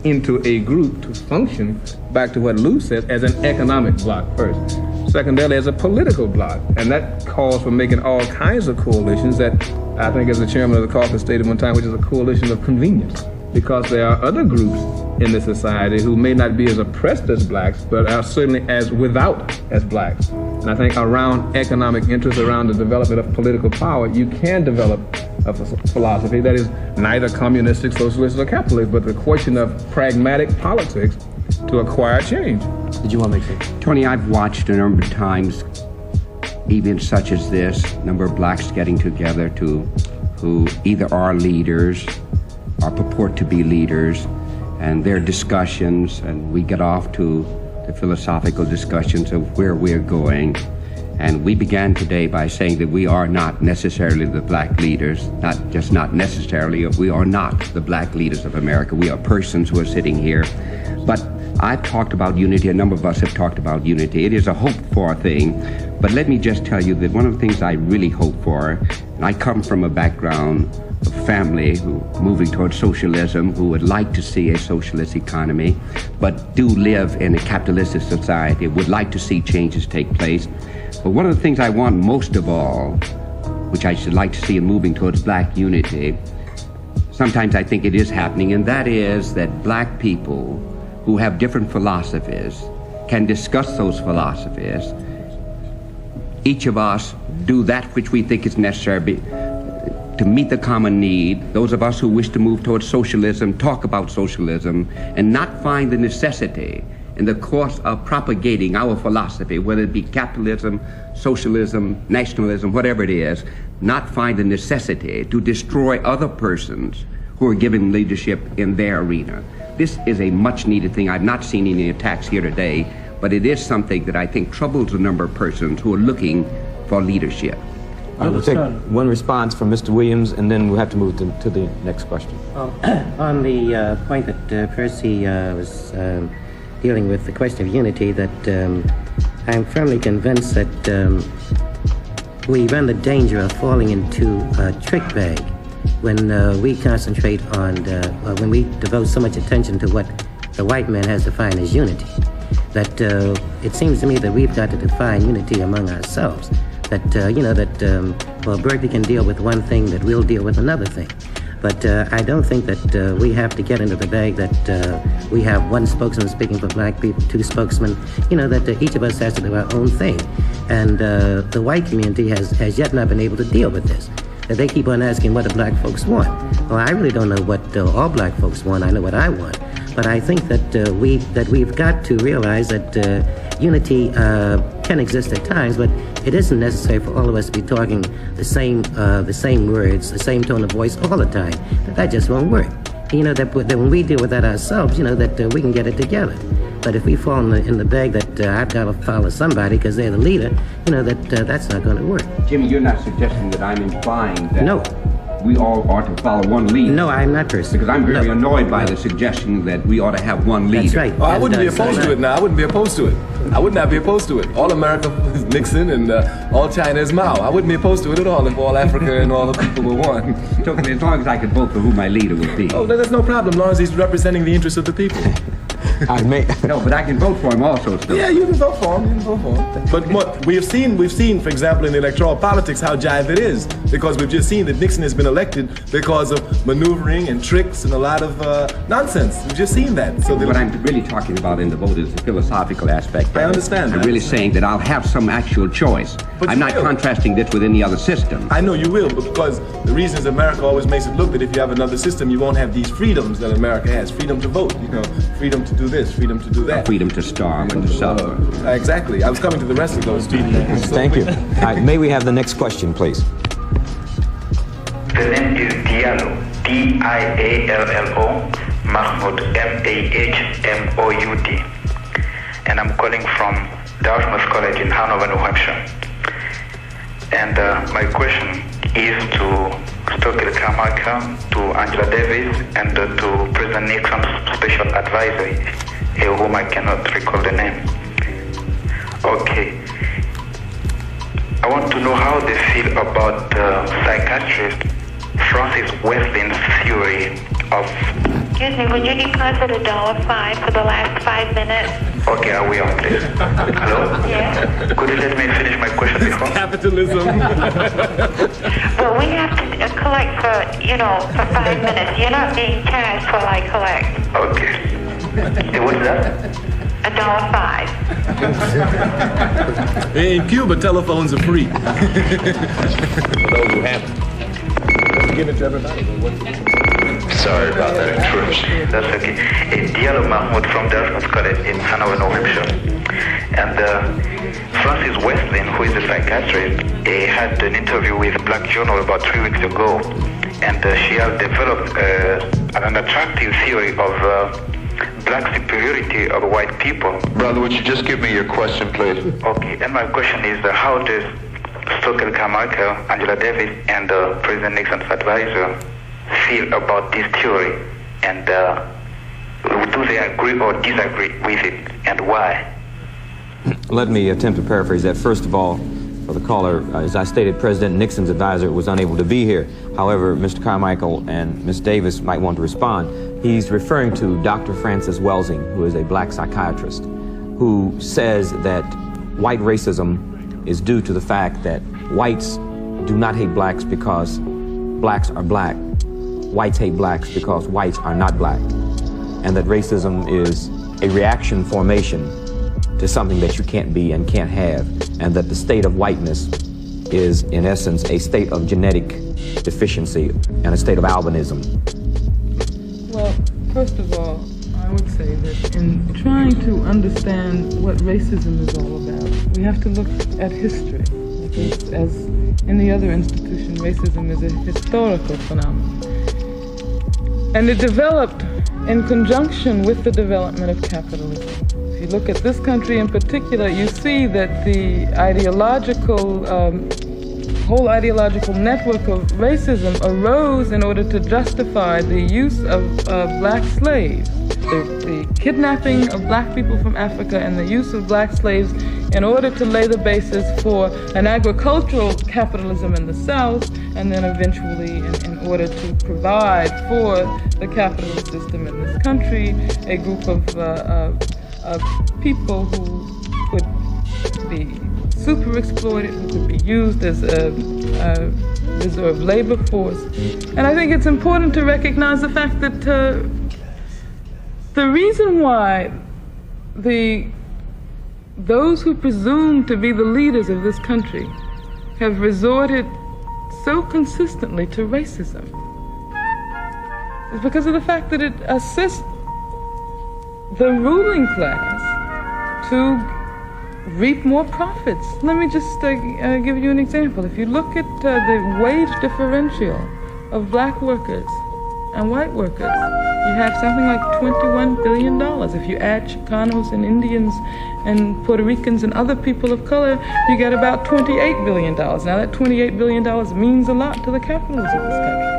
into a group to function, back to what Lou said, as an economic bloc first. Secondarily, as a political bloc. And that calls for making all kinds of coalitions that I think, as the chairman of the caucus stated one time, which is a coalition of convenience. Because there are other groups in the society who may not be as oppressed as blacks, but are certainly as without as blacks. And I think around economic interest, around the development of political power, you can develop a philosophy that is neither communistic, socialist, or capitalist, but the question of pragmatic politics to acquire change. Did you want to make sense? Tony, I've watched a number of times events such as this, a number of blacks getting together who either are leaders or purport to be leaders, and their discussions, and we get off to the philosophical discussions of where we're going. And we began today by saying that we are not necessarily the black leaders, not necessarily, we are not the black leaders of America. We are persons who are sitting here. But I've talked about unity, a number of us have talked about unity. It is a hoped for thing, but let me just tell you that one of the things I really hope for, I come from a background of family who moving towards socialism, who would like to see a socialist economy, but do live in a capitalistic society, would like to see changes take place. But one of the things I want most of all, which I should like to see in moving towards black unity, sometimes I think it is happening, and that is that black people who have different philosophies can discuss those philosophies. Each of us do that which we think is necessary to meet the common need. Those of us who wish to move towards socialism talk about socialism and not find the necessity in the course of propagating our philosophy, whether it be capitalism, socialism, nationalism, whatever it is, not find the necessity to destroy other persons who are giving leadership in their arena. This is a much needed thing. I've not seen any attacks here today, but it is something that I think troubles a number of persons who are looking for leadership. I will take one response from Mr. Williams, and then we'll have to move to the next question. On the point that Percy was dealing with, the question of unity, that I'm firmly convinced that we run the danger of falling into a trick bag when we concentrate on, when we devote so much attention to what the white man has defined as unity. That it seems to me that we've got to define unity among ourselves. That, well, Berkeley can deal with one thing, that we'll deal with another thing. But I don't think that we have to get into the bag that we have one spokesman speaking for black people, two spokesmen, that each of us has to do our own thing. And the white community has yet not been able to deal with this. That they keep on asking what the black folks want. Well, I really don't know what all black folks want. I know what I want. But I think that we've got to realize that unity can exist at times, but it isn't necessary for all of us to be talking the same words, the same tone of voice all the time. That just won't work. That when we deal with that ourselves, that we can get it together. But if we fall in the bag that I've got to follow somebody because they're the leader, that's not going to work. Jimmy, you're not suggesting that I'm implying that no. We all ought to follow one leader. No, I'm not personally. Because I'm very annoyed by the suggestion that we ought to have one leader. That's right. Oh, I wouldn't be opposed to it now. I wouldn't be opposed to it. I would not be opposed to it. All America is Nixon and all China is Mao. I wouldn't be opposed to it at all if all Africa and all the people were one. As long as I could vote for who my leader would be. Oh, that's no problem, as long as he's representing the interests of the people. No, but I can vote for him also still. Yeah, you can vote for him. But what we've seen, for example, in electoral politics, how jive it is. Because we've just seen that Nixon has been elected because of maneuvering and tricks and a lot of nonsense. We've just seen that. So what I'm really talking about in the vote is the philosophical aspect. I understand. I'm really saying that I'll have some actual choice. But I'm not contrasting this with any other system. I know you will, but because the reason is America always makes it look that if you have another system, you won't have these freedoms that America has. Freedom to vote, freedom to do this, freedom to do that. Freedom to starve and to suffer. Exactly. I was coming to the rest of those two. Thank you. All right, may we have the next question, please? The name is Diallo, D-I-A-L-L-O, Mahmoud, M-A-H-M-O-U-D. And I'm calling from Dartmouth College in Hanover, New Hampshire. And my question is to Stokely Carmichael, to Angela Davis, and to President Nixon's special advisor, whom I cannot recall the name. Okay. I want to know how they feel about psychiatrist Francis Wesleyan's theory of... Excuse me, would you deposit $1.05 for the last 5 minutes? Okay, I will, please. Hello? Yes? Could you let me finish my question before? Capitalism. Well, we have to collect for 5 minutes. You're not being charged while I collect. Okay. What's that? $1.05. In Cuba, telephones are free. For those who have it. Give it to everybody. Sorry about that interruption. That's okay. Diallo Mahmoud from Dartmouth College in Hanover, New Hampshire. And Francis Wesleyan, who is a psychiatrist, had an interview with Black Journal about 3 weeks ago. And she has developed an attractive theory of black superiority of white people. Brother, would you just give me your question, please? Okay, and my question is, how does Stokely Carmichael, Angela Davis, and President Nixon's advisor feel about this theory? And do they agree or disagree with it, and why? Let me attempt to paraphrase that. First of all, for the caller. As I stated, President Nixon's advisor was unable to be here. However, Mr. Carmichael and Ms. Davis might want to respond. He's referring to Dr. Francis Welsing, who is a black psychiatrist, who says that white racism is due to the fact that whites do not hate blacks because blacks are black. Whites hate blacks because whites are not black. And that racism is a reaction formation to something that you can't be and can't have, and that the state of whiteness is, in essence, a state of genetic deficiency and a state of albinism. Well, first of all, I would say that in trying to understand what racism is all about, we have to look at history. Because as in the other institution, racism is a historical phenomenon. And it developed in conjunction with the development of capitalism. If you look at this country in particular, you see that the whole ideological network of racism arose in order to justify the use of black slaves, the kidnapping of black people from Africa and the use of black slaves in order to lay the basis for an agricultural capitalism in the South, and then eventually in order to provide for the capitalist system in this country, a group of people who would be super exploited, who could be used as a reserve labor force. And I think it's important to recognize the fact that the reason why those who presume to be the leaders of this country have resorted so consistently to racism is because of the fact that it assists the ruling class to reap more profits. Let me just give you an example. If you look at the wage differential of black workers and white workers, you have something like $21 billion. If you add Chicanos and Indians and Puerto Ricans and other people of color, you get about $28 billion. Now that $28 billion means a lot to the capitalists of this country.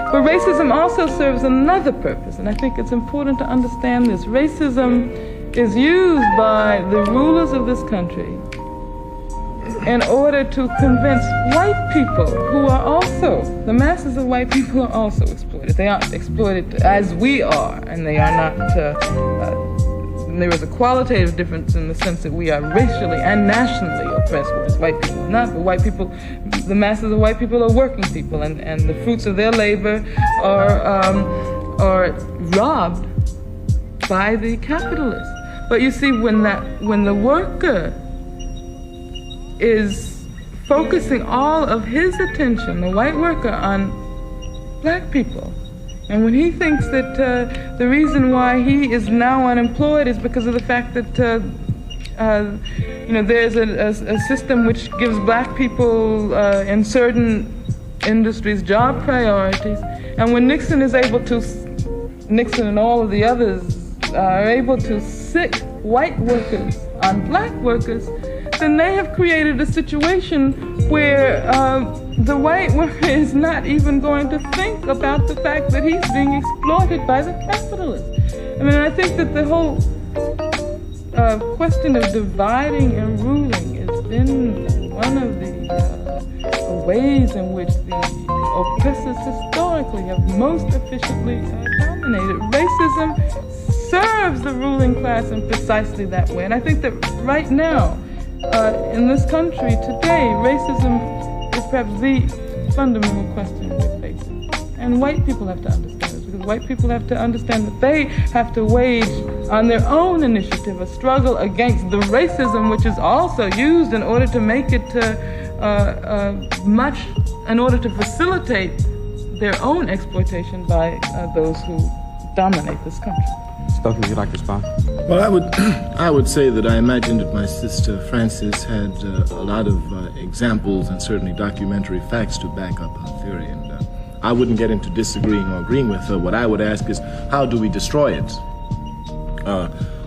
But racism also serves another purpose, and I think it's important to understand this. Racism is used by the rulers of this country in order to convince white people who are also, the masses of white people are also exploited. They aren't exploited as we are, and they are not, there is a qualitative difference in the sense that we are racially and nationally oppressed, whereas white people are not. But white people, the masses of white people are working people, and the fruits of their labor are robbed by the capitalists. But you see, when the worker is focusing all of his attention, the white worker, on black people, and when he thinks that the reason why he is now unemployed is because of the fact that there's a system which gives black people in certain industries job priorities, and when Nixon and all of the others are able to sick white workers on black workers, then they have created a situation where the white worker is not even going to think about the fact that he's being exploited by the capitalists. I mean, I think that the whole question of dividing and ruling has been one of the ways in which the oppressors historically have most efficiently dominated. Racism serves the ruling class in precisely that way. And I think that right now, in this country today, racism is perhaps the fundamental question we're facing. And white people have to understand this, because white people have to understand that they have to wage on their own initiative a struggle against the racism which is also used in order to make it in order to facilitate their own exploitation by those who dominate this country. Stokely, would you like to respond? Well, I would say that I imagine that my sister Frances had a lot of examples and certainly documentary facts to back up her theory, and I wouldn't get into disagreeing or agreeing with her. What I would ask is, how do we destroy it?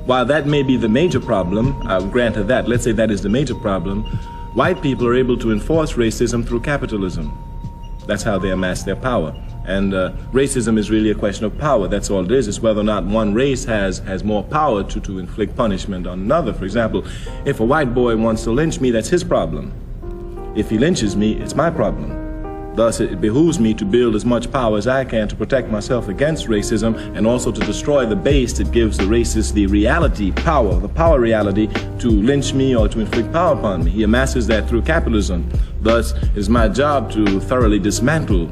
While that may be the major problem, I'll grant her that. Let's say that is the major problem. White people are able to enforce racism through capitalism. That's how they amass their power. And racism is really a question of power. That's all it is. It's whether or not one race has more power to inflict punishment on another. For example, if a white boy wants to lynch me, that's his problem. If he lynches me, it's my problem. Thus, it behooves me to build as much power as I can to protect myself against racism and also to destroy the base that gives the racist the reality, power, the power reality to lynch me or to inflict power upon me. He amasses that through capitalism. Thus, it is my job to thoroughly dismantle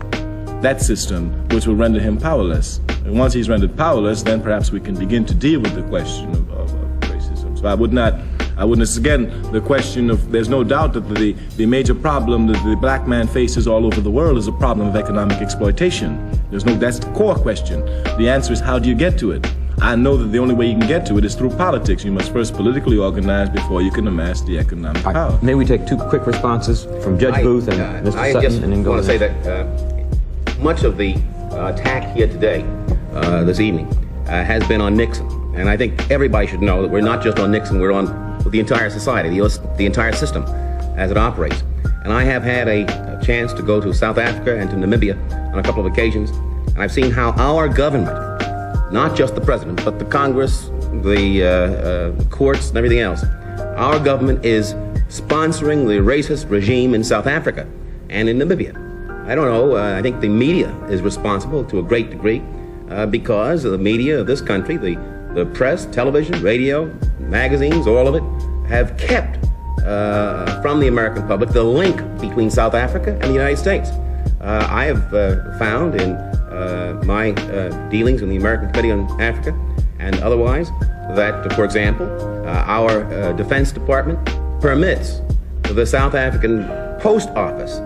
that system, which will render him powerless. And once he's rendered powerless, then perhaps we can begin to deal with the question of racism. So I would not, again, the question of, there's no doubt that the major problem that the black man faces all over the world is a problem of economic exploitation. That's the core question. The answer is, how do you get to it? I know that the only way you can get to it is through politics. You must first politically organize before you can amass the economic power. May we take two quick responses from Judge Booth and Mr. Sutton, and then go I just want to say that much of the attack here today, this evening, has been on Nixon. And I think everybody should know that we're not just on Nixon, we're on the entire society, the entire system as it operates. And I have had a chance to go to South Africa and to Namibia on a couple of occasions, and I've seen how our government, not just the president, but the Congress, the courts, and everything else, our government is sponsoring the racist regime in South Africa and in Namibia. I don't know, I think the media is responsible to a great degree because of the media of this country, the press, television, radio, magazines, all of it, have kept from the American public the link between South Africa and the United States. I have found in my dealings in the American Committee on Africa and otherwise that, for example, our Defense Department permits the South African Post Office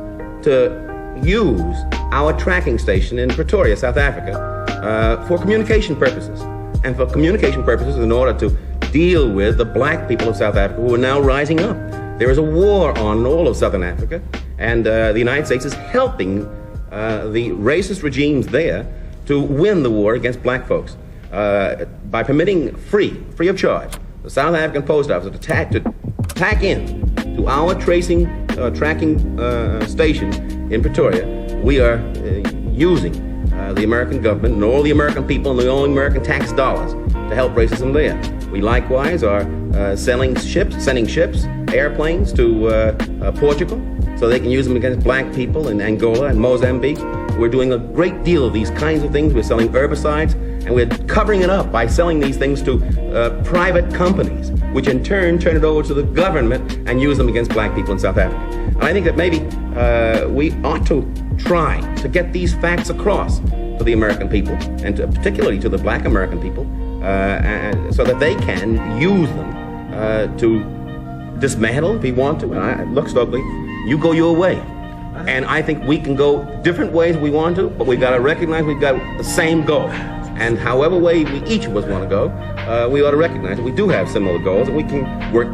to use our tracking station in Pretoria, South Africa, for communication purposes. And for communication purposes, in order to deal with the black people of South Africa who are now rising up. There is a war on in all of Southern Africa, and the United States is helping the racist regimes there to win the war against black folks by permitting free of charge the South African Post Office to tack in to our tracking station in Pretoria. We are using the American government and all the American people and the all American tax dollars to help racism there. We likewise are sending ships, airplanes to Portugal so they can use them against black people in Angola and Mozambique. We're doing a great deal of these kinds of things. We're selling herbicides, and we're covering it up by selling these things to private companies, which in turn turn it over to the government and use them against black people in South Africa. And I think that maybe we ought to try to get these facts across to the American people, and particularly to the black American people, so that they can use them to dismantle if we want to. And look, Stokely, you go your way. And I think we can go different ways we want to, but we've got to recognize we've got the same goal. And however way each of us want to go, we ought to recognize that we do have similar goals and we can work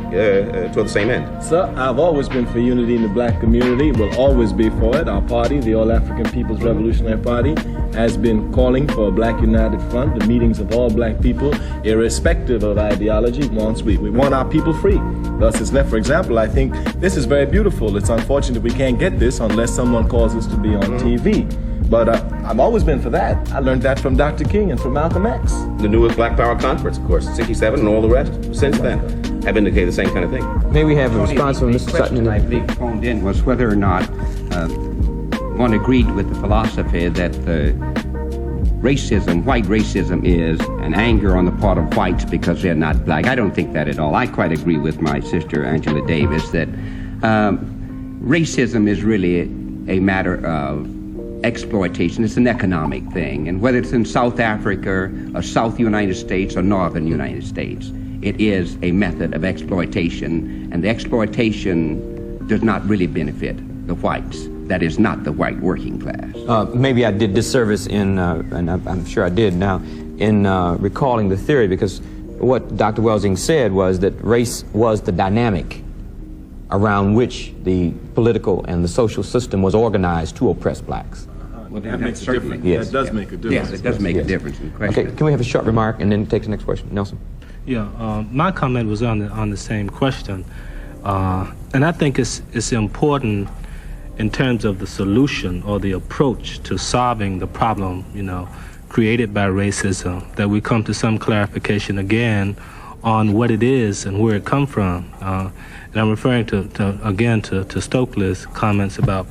toward the same end. Sir, I've always been for unity in the black community, will always be for it. Our party, the All African People's Revolutionary Party, has been calling for a black united front, the meetings of all black people, irrespective of ideology. We want our people free. Thus, it's left, for example, I think this is very beautiful. It's unfortunate we can't get this unless someone calls us to be on TV. But I've always been for that. I learned that from Dr. King and from Malcolm X. The newest Black Power Conference, of course, 67 and all the rest since then have indicated the same kind of thing. May we have a response from Mr. Sutton? The question I believe phoned in was whether or not one agreed with the philosophy that white racism is an anger on the part of whites because they're not black. I don't think that at all. I quite agree with my sister Angela Davis that racism is really a matter of exploitation. It's an economic thing, and whether it's in South Africa or South United States or Northern United States, it is a method of exploitation, and the exploitation does not really benefit the whites. That is not the white working class. Maybe I did disservice and I'm sure I did now, in recalling the theory, because what Dr. Welsing said was that race was the dynamic around which the political and the social system was organized to oppress blacks. Well, that makes a difference. Yes. That does make a difference. Yes, it does make a difference in the question. Okay, can we have a short remark and then take the next question? Nelson? Yeah, my comment was on the same question. And I think it's important in terms of the solution or the approach to solving the problem, created by racism, that we come to some clarification again on what it is and where it come from. And I'm referring to Stokely's comments about,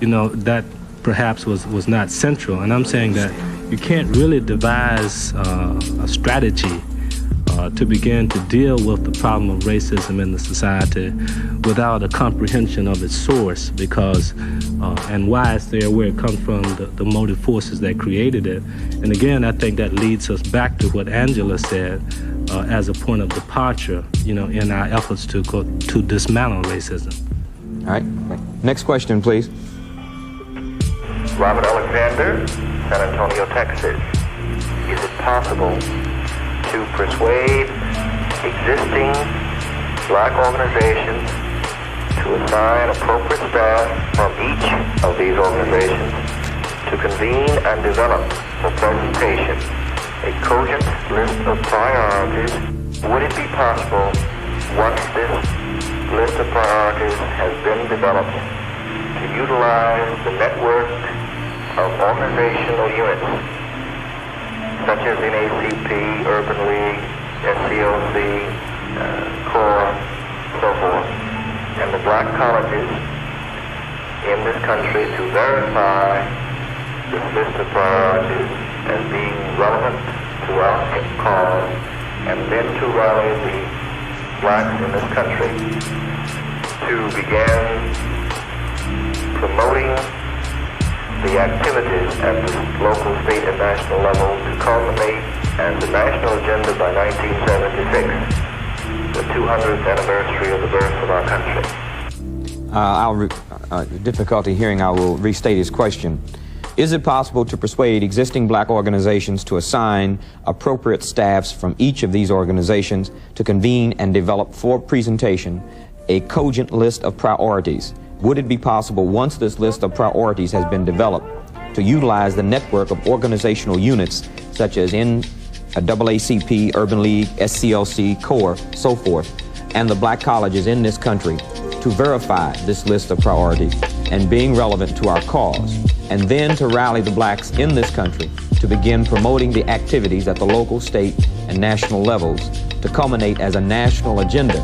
that perhaps was not central. And I'm saying that you can't really devise a strategy to begin to deal with the problem of racism in the society without a comprehension of its source, because and why it's there, where it comes from, the motive forces that created it. And again, I think that leads us back to what Angela said as a point of departure, in our efforts to dismantle racism. All right. Next question, please. Robert Alexander, San Antonio, Texas. Is it possible to persuade existing black organizations to assign appropriate staff from each of these organizations to convene and develop for presentation a cogent list of priorities? Would it be possible, once this list of priorities has been developed, to utilize the network of organizational units such as NACP, Urban League, SCLC, CORE, so forth, and the black colleges in this country to verify this list of priorities as being relevant to our cause, and then to rally the blacks in this country to begin promoting the activities at the local, state, and national level to culminate as the national agenda by 1976, the 200th anniversary of the birth of our country. Difficulty hearing, I will restate his question. Is it possible to persuade existing black organizations to assign appropriate staffs from each of these organizations to convene and develop for presentation a cogent list of priorities? Would it be possible, once this list of priorities has been developed, to utilize the network of organizational units such as NAACP, Urban League, SCLC, CORE, so forth, and the black colleges in this country to verify this list of priorities and being relevant to our cause, and then to rally the blacks in this country to begin promoting the activities at the local, state, and national levels to culminate as a national agenda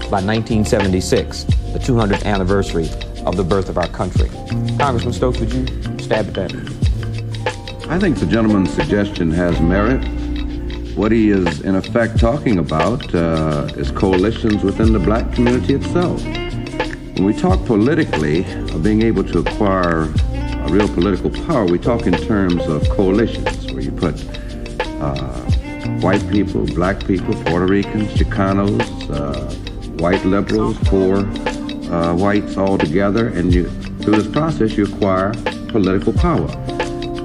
by 1976, the 200th anniversary of the birth of our country? Congressman Stokes, would you stab at that? I think the gentleman's suggestion has merit. What he is in effect talking about is coalitions within the black community itself. When we talk politically of being able to acquire a real political power, we talk in terms of coalitions where you put white people, black people, Puerto Ricans, Chicanos, white liberals, poor whites all together, and through this process you acquire political power.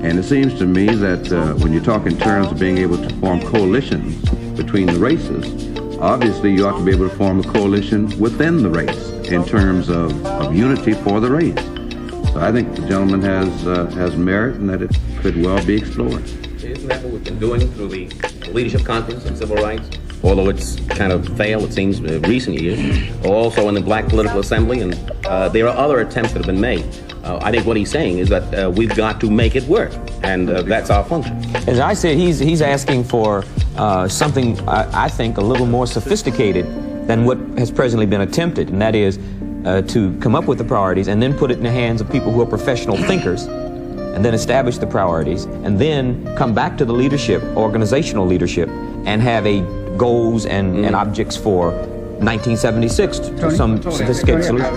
And it seems to me that when you talk in terms of being able to form coalitions between the races, obviously you ought to be able to form a coalition within the race in terms of unity for the race. So I think the gentleman has merit and that it could well be explored. Isn't that what we've been doing through the Leadership Conference on Civil Rights? Although it's kind of failed, it seems, in recent years, also in the Black Political Assembly, and there are other attempts that have been made. I think what he's saying is that we've got to make it work, and that's our function. As I said, he's asking for something, I think, a little more sophisticated than what has presently been attempted, and that is to come up with the priorities and then put it in the hands of people who are professional thinkers, and then establish the priorities, and then come back to the leadership, organizational leadership, and have a goals and objects for 1976 to some sophisticated solution.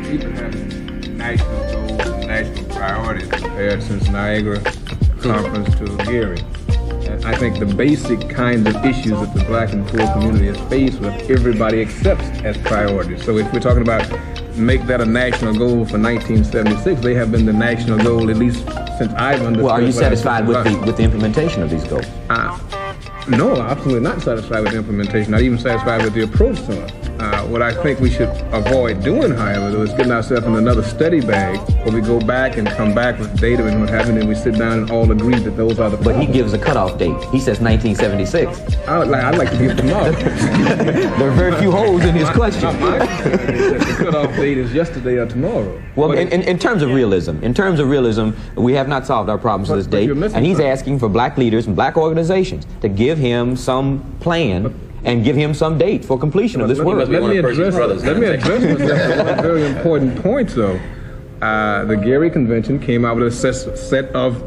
People have national goals and national priorities prepared since Niagara Conference to Gary. And I think the basic kinds of issues that the black and poor community is faced with, everybody accepts as priorities. So if we're talking about make that a national goal for 1976, they have been the national goal at least since I've understood. Well, are you satisfied with the implementation of these goals? No, absolutely not satisfied with the implementation, not even satisfied with the approach to it. What I think we should avoid doing, however, though, is getting ourselves in another study bag where we go back and come back with data and what have you, and we sit down and all agree that those are the But he gives a cutoff date. He says 1976. I'd like to give tomorrow. There are very few holes in his question. The cutoff date is yesterday or tomorrow. Well, in terms of realism, we have not solved our problems to this date, and he's asking for black leaders and black organizations to give him some plan and give him some date for completion of this work. Let me address one very important point, though. The Gary Convention came out with a set of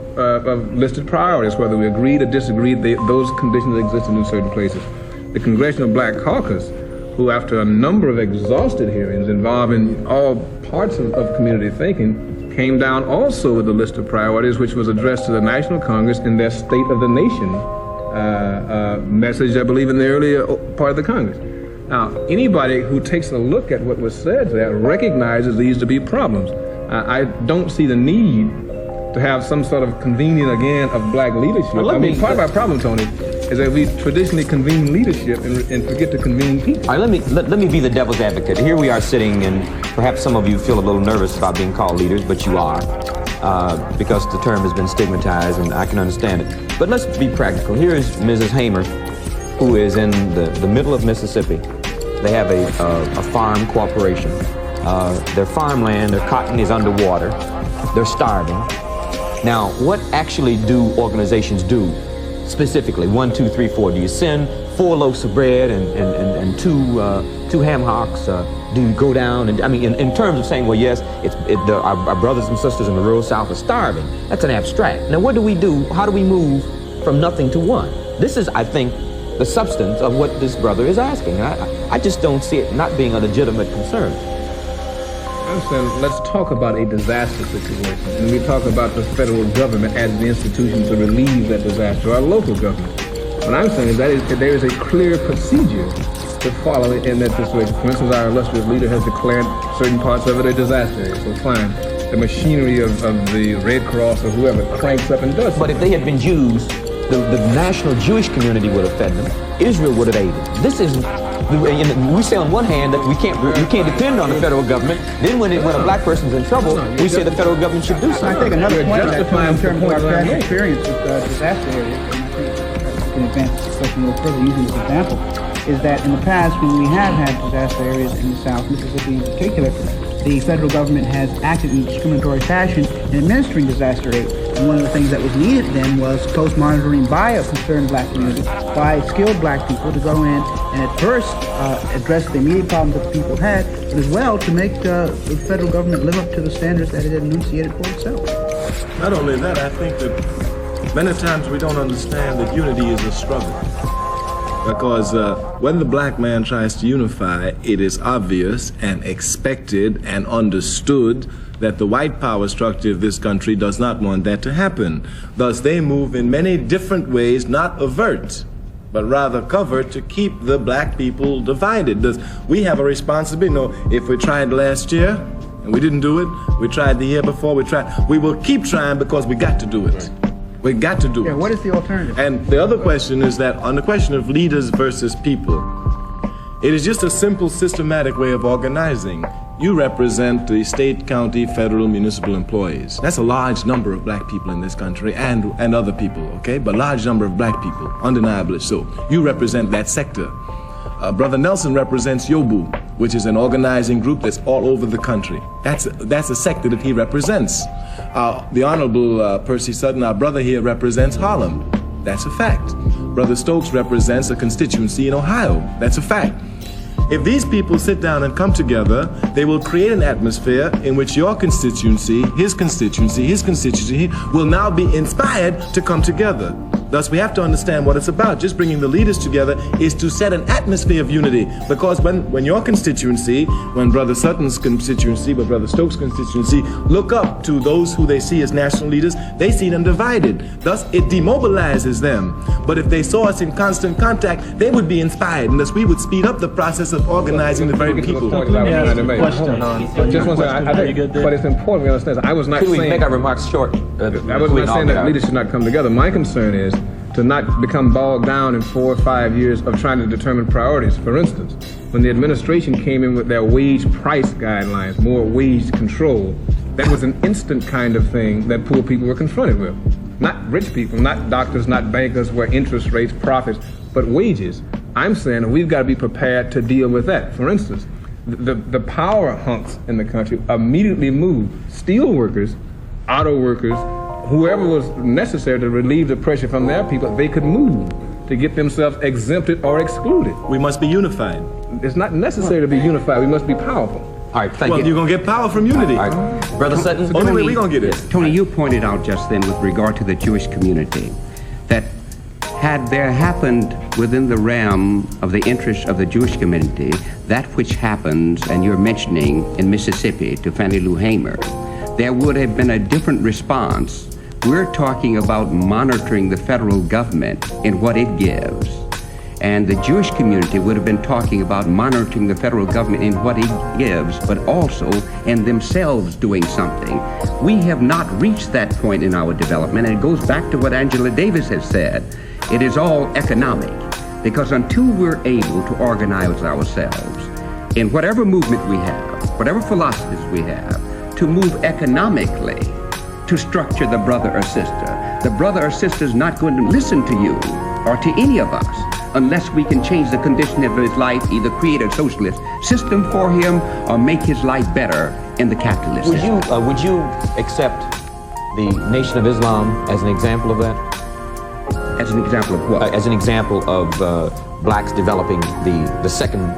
listed priorities, whether we agreed or disagreed, those conditions existed in certain places. The Congressional Black Caucus, who after a number of exhausted hearings involving all parts of community thinking, came down also with a list of priorities which was addressed to the National Congress in their State of the Nation message, I believe, in the earlier part of the Congress. Now, anybody who takes a look at what was said there recognizes these to be problems. I don't see the need to have some sort of convening again of black leadership. Part of our problem, Tony, is that we traditionally convene leadership and forget to convene people. All right, let me be the devil's advocate. Here we are sitting, and perhaps some of you feel a little nervous about being called leaders, but you are, because the term has been stigmatized, and I can understand it. But let's be practical. Here is Mrs. Hamer, who is in the middle of Mississippi. They have a farm corporation. Their farmland, their cotton is underwater. They're starving. Now, what actually do organizations do specifically? 1, 2, 3, 4. Do you send 4 loaves of bread and two ham hocks? Do you go down and, I mean, in terms of saying, well, yes, our brothers and sisters in the rural South are starving. That's an abstract. Now, what do we do? How do we move from nothing to one? This is, I think, the substance of what this brother is asking. I just don't see it not being a legitimate concern. I'm saying let's talk about a disaster situation, and we talk about the federal government as the institution to relieve that disaster, or local government. What I'm saying is that there is a clear procedure to follow in that situation. For instance, our illustrious leader has declared certain parts of it a disaster area, so fine. The machinery of the Red Cross or whoever cranks up and does it. But if they had been Jews, the national Jewish community would have fed them. Israel would have aided. This is, we say on one hand that you can't depend on the federal government. Then when a black person's in trouble, we say the federal government should do something. I think another point of that in terms of our past experience with disaster areas, and I think we can advance the question a little further using this example, is that in the past when we have had disaster areas in the South, Mississippi in particular, the federal government has acted in a discriminatory fashion in administering disaster aid. And one of the things that was needed then was close monitoring by a concerned black community, by skilled black people to go in and at first address the immediate problems that the people had, but as well to make the federal government live up to the standards that it had enunciated for itself. Not only that, I think that many times we don't understand that unity is a struggle. Because when the black man tries to unify, it is obvious and expected and understood that the white power structure of this country does not want that to happen. Thus, they move in many different ways, not avert, but rather cover to keep the black people divided. Thus, we have a responsibility. You know, if we tried last year and we didn't do it, we tried the year before, we will keep trying because we got to do it. We got to do it. Yeah, what is the alternative? And the other question is that on the question of leaders versus people, it is just a simple systematic way of organizing. You represent the state, county, federal, municipal employees. That's a large number of black people in this country and other people, okay? But large number of black people, undeniably so. You represent that sector. Brother Nelson represents Yobu, which is an organizing group that's all over the country. That's a sector that he represents. The Honorable Percy Sutton, our brother here, represents Harlem. That's a fact. Brother Stokes represents a constituency in Ohio. That's a fact. If these people sit down and come together, they will create an atmosphere in which your constituency, his constituency will now be inspired to come together. Thus, we have to understand what it's about. Just bringing the leaders together is to set an atmosphere of unity. Because when your constituency, when Brother Sutton's constituency, but Brother Stokes' constituency, look up to those who they see as national leaders, they see them divided. Thus, it demobilizes them. But if they saw us in constant contact, they would be inspired. And thus, we would speed up the process of organizing the very people. Just one second. I think, but it's important we understand. I was not saying. Could we make our remarks short? I was not saying that leaders should not come together. My concern is to not become bogged down in 4 or 5 years of trying to determine priorities. For instance, when the administration came in with their wage price guidelines, more wage control, that was an instant kind of thing that poor people were confronted with. Not rich people, not doctors, not bankers, where interest rates, profits, but wages. I'm saying we've got to be prepared to deal with that. For instance, the power hunks in the country immediately moved steel workers, auto workers, whoever was necessary to relieve the pressure from their people, they could move to get themselves exempted or excluded. We must be unified. It's not necessary to be unified. We must be powerful. All right, thank you. Well, you're going to get power from unity. All right. Brother Sutton. Only way we're going to get it. Tony, you pointed out just then with regard to the Jewish community that had there happened within the realm of the interest of the Jewish community that which happens, and you're mentioning in Mississippi to Fannie Lou Hamer, there would have been a different response. We're talking about monitoring the federal government in what it gives. And the Jewish community would have been talking about monitoring the federal government in what it gives, but also in themselves doing something. We have not reached that point in our development, and it goes back to what Angela Davis has said. It is all economic, because until we're able to organize ourselves in whatever movement we have, whatever philosophies we have, to move economically to structure the brother or sister, the brother or sister is not going to listen to you or to any of us unless we can change the condition of his life, either create a socialist system for him or make his life better in the capitalist system. Would you accept the Nation of Islam as an example of that? As an example of what? As an example of blacks developing the second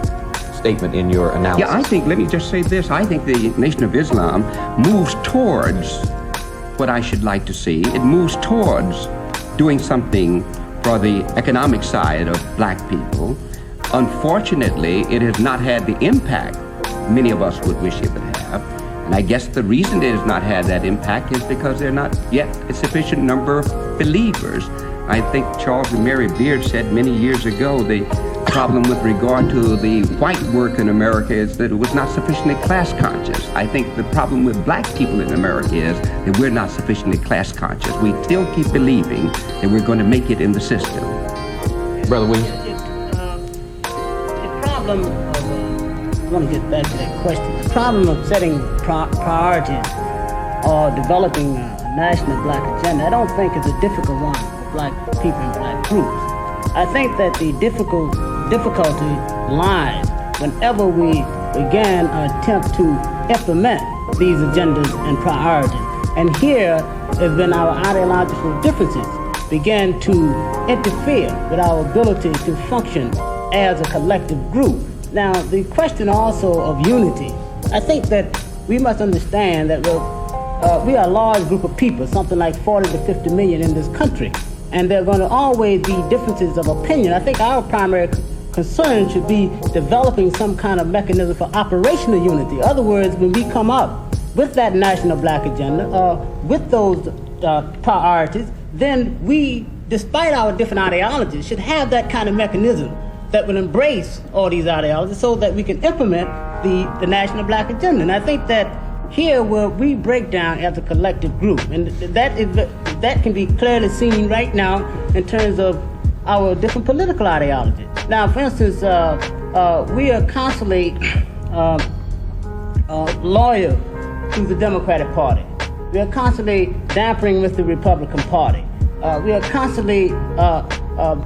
statement in your analysis. Yeah, I think, let me just say this, I think the Nation of Islam moves towards what I should like to see. It moves towards doing something for the economic side of black people. Unfortunately, it has not had the impact many of us would wish it would have. And I guess the reason it has not had that impact is because there are not yet a sufficient number of believers. I think Charles and Mary Beard said many years ago the problem with regard to the white work in America is that it was not sufficiently class conscious. I think the problem with black people in America is that we're not sufficiently class conscious. We still keep believing that we're going to make it in the system. Brother Williams? The problem of, I want to get back to that question, the problem of setting priorities or developing a national black agenda, I don't think is a difficult one for black people and black groups. I think that the difficulty lies whenever we begin an attempt to implement these agendas and priorities. And here is when our ideological differences begin to interfere with our ability to function as a collective group. Now, the question also of unity, I think that we must understand that we are a large group of people, something like 40 to 50 million in this country. And there are going to always be differences of opinion. I think our primary concern should be developing some kind of mechanism for operational unity. In other words, when we come up with that national black agenda, with those priorities, then we, despite our different ideologies, should have that kind of mechanism that will embrace all these ideologies so that we can implement the national black agenda. And I think that here where we break down as a collective group, and that can be clearly seen right now in terms of our different political ideologies. Now, for instance, we are constantly loyal to the Democratic Party. We are constantly dampering with the Republican Party. We are constantly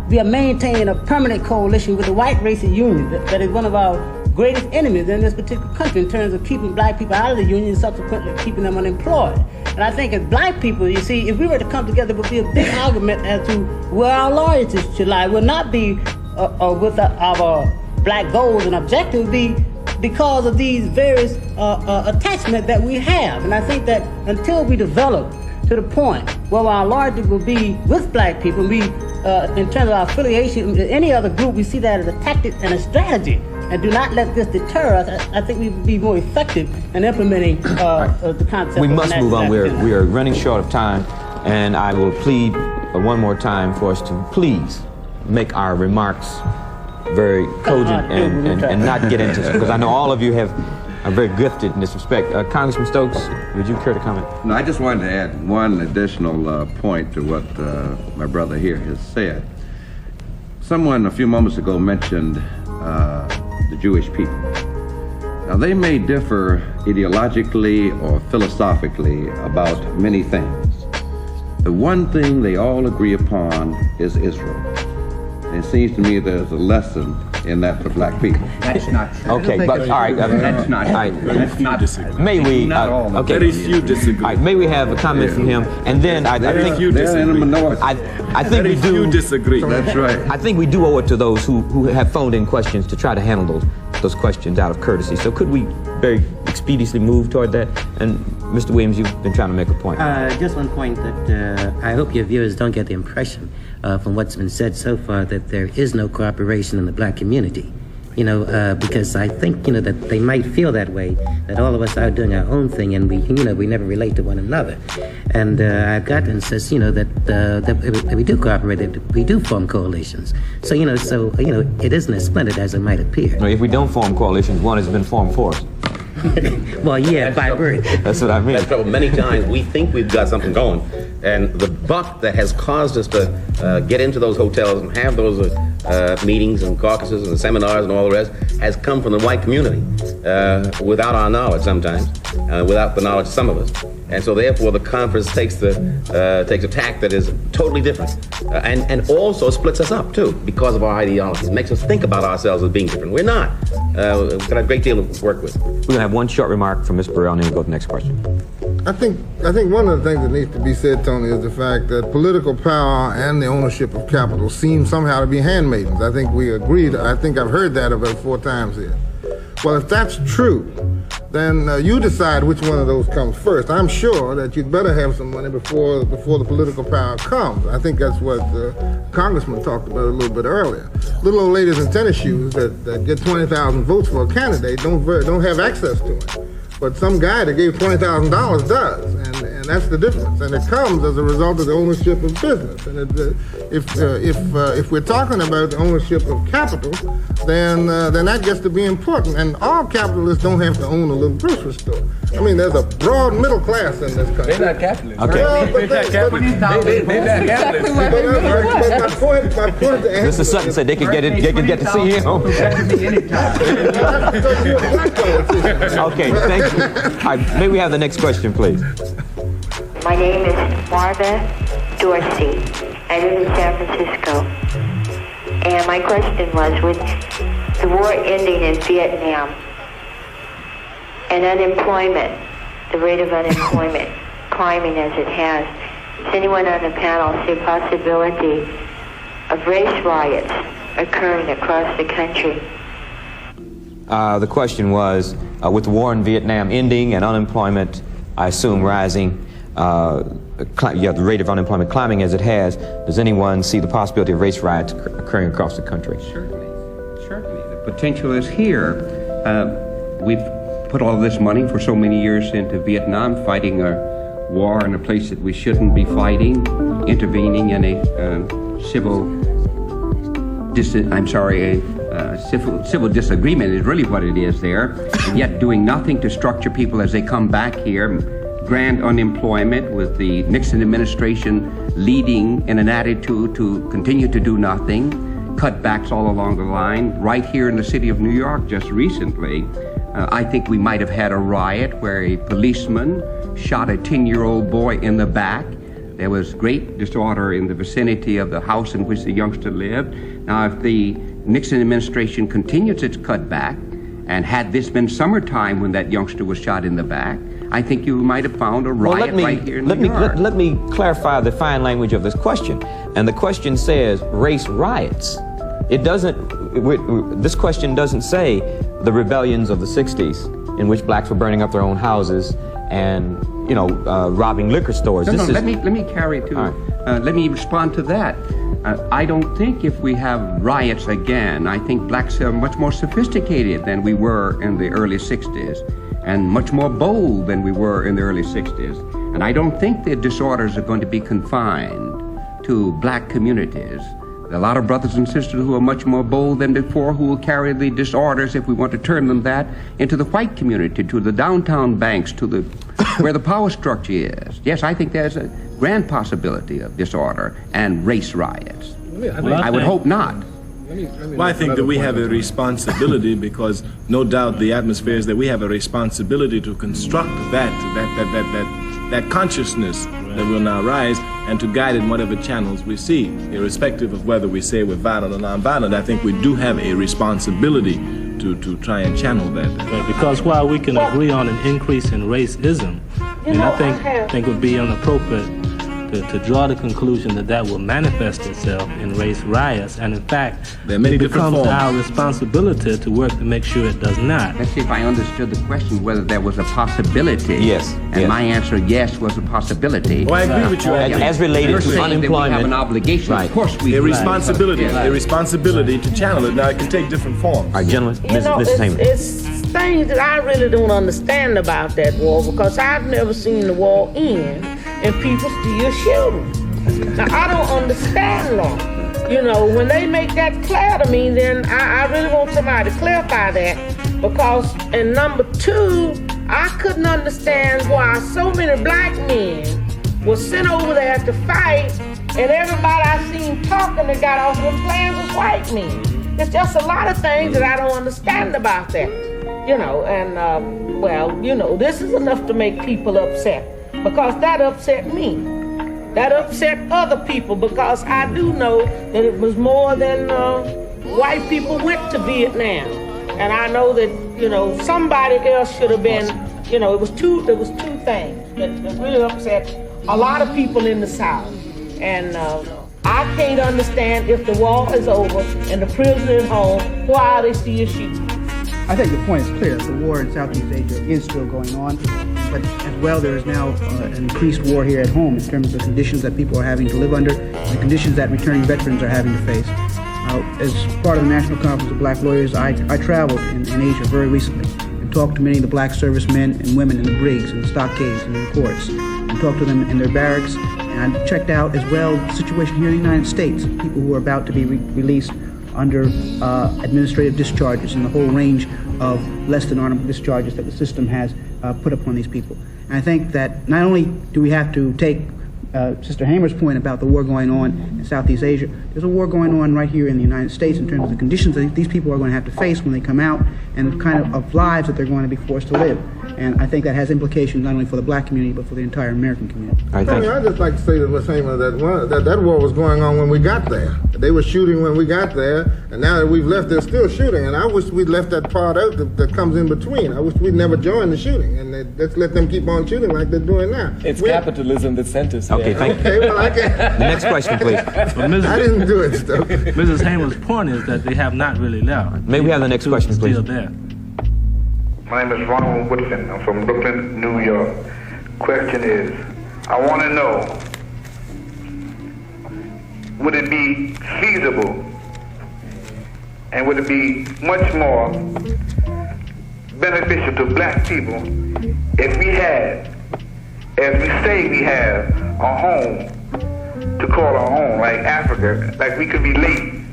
we are maintaining a permanent coalition with the white racist union that is one of our greatest enemies in this particular country in terms of keeping black people out of the union and subsequently keeping them unemployed. And I think as black people, you see, if we were to come together, it would be a big argument as to where our loyalty should lie. It would not be with our black goals and objectives, it would be because of these various attachments that we have. And I think that until we develop to the point where our loyalty will be with black people, we, in terms of our affiliation with any other group, we see that as a tactic and a strategy. And do not let this deter us. I think we would be more effective in implementing the concept. We must move on. We are running short of time, and I will plead one more time for us to please make our remarks very cogent and not get into it, because I know all of you have are very gifted in this respect. Congressman Stokes, would you care to comment? No, I just wanted to add one additional point to what my brother here has said. Someone a few moments ago mentioned the Jewish people. Now, they may differ ideologically or philosophically about many things. The one thing they all agree upon is Israel. And it seems to me there's a lesson in that for black people. That's not true. Okay, but all right. That's not all right. That's not disagree. May we? Okay. Very few disagree. All right, may we have a comment from him? And then I think few disagree. I think we do. Few disagree. That's right. I think we do owe it to those who have phoned in questions to try to handle those questions out of courtesy. So could we very expeditiously move toward that? And Mr. Williams, you've been trying to make a point. Just one point that I hope your viewers don't get the impression from what's been said so far that there is no cooperation in the black community. Because I think, that they might feel that way, that all of us are doing our own thing and we never relate to one another. And I've got to insist, that we do cooperate, that we do form coalitions. So, it isn't as splendid as it might appear. No, if we don't form coalitions, one has been formed for us. Well, yeah, by birth. That's what I mean. That's trouble. Many times we think we've got something going, and the buck that has caused us to get into those hotels and have those meetings and caucuses and seminars and all the rest has come from the white community, without our knowledge sometimes, without the knowledge of some of us. And so therefore the conference takes a tack that is totally different, and also splits us up too because of our ideologies. It makes us think about ourselves as being different. We're not. We've got a great deal to work with. We're gonna have one short remark from Ms. Burrell, and then we'll go to the next question. I think one of the things that needs to be said, Tony, is the fact that political power and the ownership of capital seem somehow to be handmaidens. I think we agreed. I think I've heard that about 4 times here. Well, if that's true, then you decide which one of those comes first. I'm sure that you'd better have some money before the political power comes. I think that's what the Congressman talked about a little bit earlier. Little old ladies in tennis shoes that get 20,000 votes for a candidate don't have access to it. But some guy that gave $20,000 does, and that's the difference. And it comes as a result of the ownership of business. And if we're talking about the ownership of capital, then that gets to be important. And all capitalists don't have to own a little grocery store. I mean, there's a broad middle class in this country. They're not capitalists. Okay. They're not capitalists. They're not capitalists. But my point to answer Mr. Sutton said they could get to see him. Okay, thank you. All right, may we have the next question, please? My name is Marva Dorsey. I live in San Francisco. And my question was, with the war ending in Vietnam and unemployment, the rate of unemployment climbing as it has, does anyone on the panel see a possibility of race riots occurring across the country? The question was, with the war in Vietnam ending and unemployment, I assume, rising, the rate of unemployment climbing as it has, does anyone see the possibility of race riots occurring across the country? Certainly. The potential is here. We've put all this money for so many years into Vietnam, fighting a war in a place that we shouldn't be fighting, intervening in a civil disagreement is really what it is there, and yet doing nothing to structure people as they come back here. Grand unemployment with the Nixon administration leading in an attitude to continue to do nothing, cutbacks all along the line. Right here in the city of New York just recently, I think we might have had a riot where a policeman shot a 10-year-old boy in the back. There was great disorder in the vicinity of the house in which the youngster lived. Now, if the Nixon administration continues its cutback, and had this been summertime when that youngster was shot in the back, I think you might have found a riot right here in New York. Let me clarify the fine language of this question. And the question says race riots. It doesn't, this question doesn't say the rebellions of the 60s in which blacks were burning up their own houses and, robbing liquor stores. Let me carry it to, right. Let me respond to that. I don't think if we have riots again, I think blacks are much more sophisticated than we were in the early 60s and much more bold than we were in the early 60s. And I don't think the disorders are going to be confined to black communities. A lot of brothers and sisters who are much more bold than before, who will carry the disorders, if we want to term them that, into the white community, to the downtown banks, to the where the power structure is. Yes, I think there's a grand possibility of disorder and race riots. I would hope not. Well, I think that we have a responsibility, because no doubt the atmosphere is that we have a responsibility to construct that consciousness that will now rise, and to guide it in whatever channels we see, irrespective of whether we say we're violent or non-violent. I think we do have a responsibility to try and channel that. Right, because while we can agree on an increase in racism, I think it would be inappropriate to draw the conclusion that that will manifest itself in race riots, and in fact, there are many it different becomes forms. our responsibility to work to make sure it does not. Let's see if I understood the question, whether there was a possibility. Yes. And my answer, yes, was a possibility. Oh, I agree with you. As related to unemployment. We have an obligation. Right. Of course we A do. responsibility, a responsibility to channel it. Now, it can take different forms. All right, gentlemen, Mrs. Hamer. It's things that I really don't understand about that war, because I've never seen the war end and people still shooting. Now, I don't understand that. You know, when they make that clear to me, then I really want somebody to clarify that, because, and number two, I couldn't understand why so many black men were sent over there to fight, and everybody I seen talking that got off them planes was white men. There's just a lot of things that I don't understand about that. You know, and, well, you know, this is enough to make people upset, because that upset me. That upset other people, because I do know that it was more than white people went to Vietnam. And I know that, you know, somebody else should have been, you know, there was two things that really upset a lot of people in the South. And I can't understand, if the war is over and the prisoners at home, why are they still shooting? I think the point is clear. The war in Southeast Asia is still going on, but as well there is now an increased war here at home in terms of the conditions that people are having to live under, the conditions that returning veterans are having to face. As part of the National Conference of Black Lawyers, I traveled in Asia very recently and talked to many of the black servicemen and women in the brigs and the stockades and the courts, and talked to them in their barracks, and I checked out as well the situation here in the United States, people who are about to be released under administrative discharges and the whole range of less than honorable discharges that the system has put upon these people. And I think that not only do we have to take Sister Hamer's point about the war going on in Southeast Asia, there's a war going on right here in the United States in terms of the conditions that these people are going to have to face when they come out, and the kind of lives that they're going to be forced to live. And I think that has implications not only for the black community, but for the entire American community. I'd just like to say to Ms. Hamer that war was going on when we got there. They were shooting when we got there, and now that we've left, they're still shooting. And I wish we'd left that part out that comes in between. I wish we'd never joined the shooting, and let's let them keep on shooting like they're doing now. It's capitalism that sent us Okay, there. thank you. Okay, well, I can't. The next question, please. I didn't do it, though. Mrs. Hamer's point is that they have not really left. May we have the next question, please? Still there. My name is Ronald Woodson. I'm from Brooklyn, New York. Question is, I want to know, would it be feasible and would it be much more beneficial to black people if we had, as we say we have, a home to call our own, like Africa, like we could relate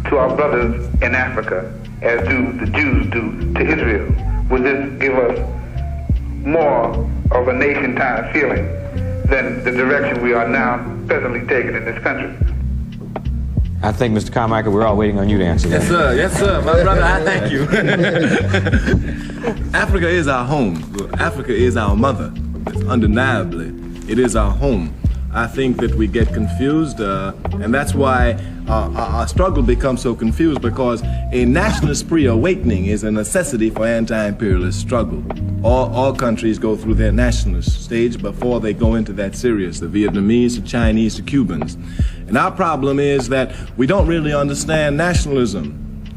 to our brothers in Africa as do the Jews do to Israel? Would this give us more of a nation-time feeling than the direction we are now presently taking in this country? I think, Mr. Carmichael, we're all waiting on you to answer that. Yes, sir, my brother, I thank you. Africa is our home. Africa is our mother. Undeniably, it is our home. I think that we get confused, and that's why our struggle becomes so confused, because a nationalist pre-awakening is a necessity for anti-imperialist struggle. All countries go through their nationalist stage before they go into that serious, the Vietnamese, the Chinese, the Cubans. And our problem is that we don't really understand nationalism.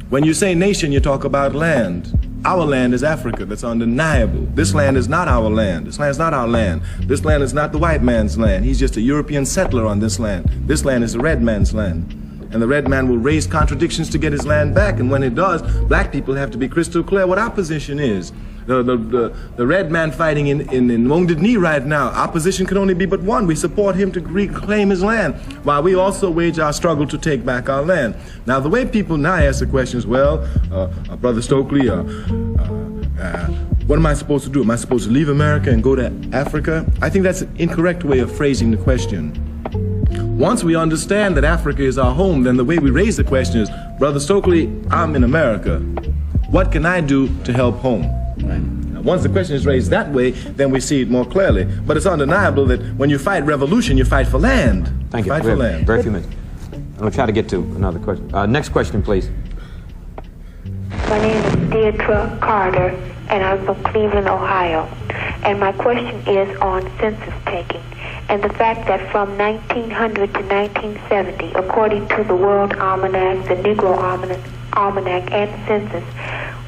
When you say nation, you talk about land. Our land is Africa. That's undeniable. This land is not our land. This land is not our land. This land is not the white man's land. He's just a European settler on this land. This land is the red man's land. And the red man will raise contradictions to get his land back. And when it does, black people have to be crystal clear what our position is. The red man fighting in Wounded Knee right now, opposition can only be but one. We support him to reclaim his land, while we also wage our struggle to take back our land. Now, the way people now ask the question is, well, Brother Stokely, what am I supposed to do? Am I supposed to leave America and go to Africa? I think that's an incorrect way of phrasing the question. Once we understand that Africa is our home, then the way we raise the question is, Brother Stokely, I'm in America. What can I do to help home? Now, once the question is raised that way, then we see it more clearly. But it's undeniable that when you fight revolution, you fight for land. Thank you. Fight for land. Very few minutes. I'm going to try to get to another question. Next question, please. My name is Deidre Carter, and I'm from Cleveland, Ohio. And my question is on census taking and the fact that from 1900 to 1970, according to the World Almanac, the Negro Almanac, and census,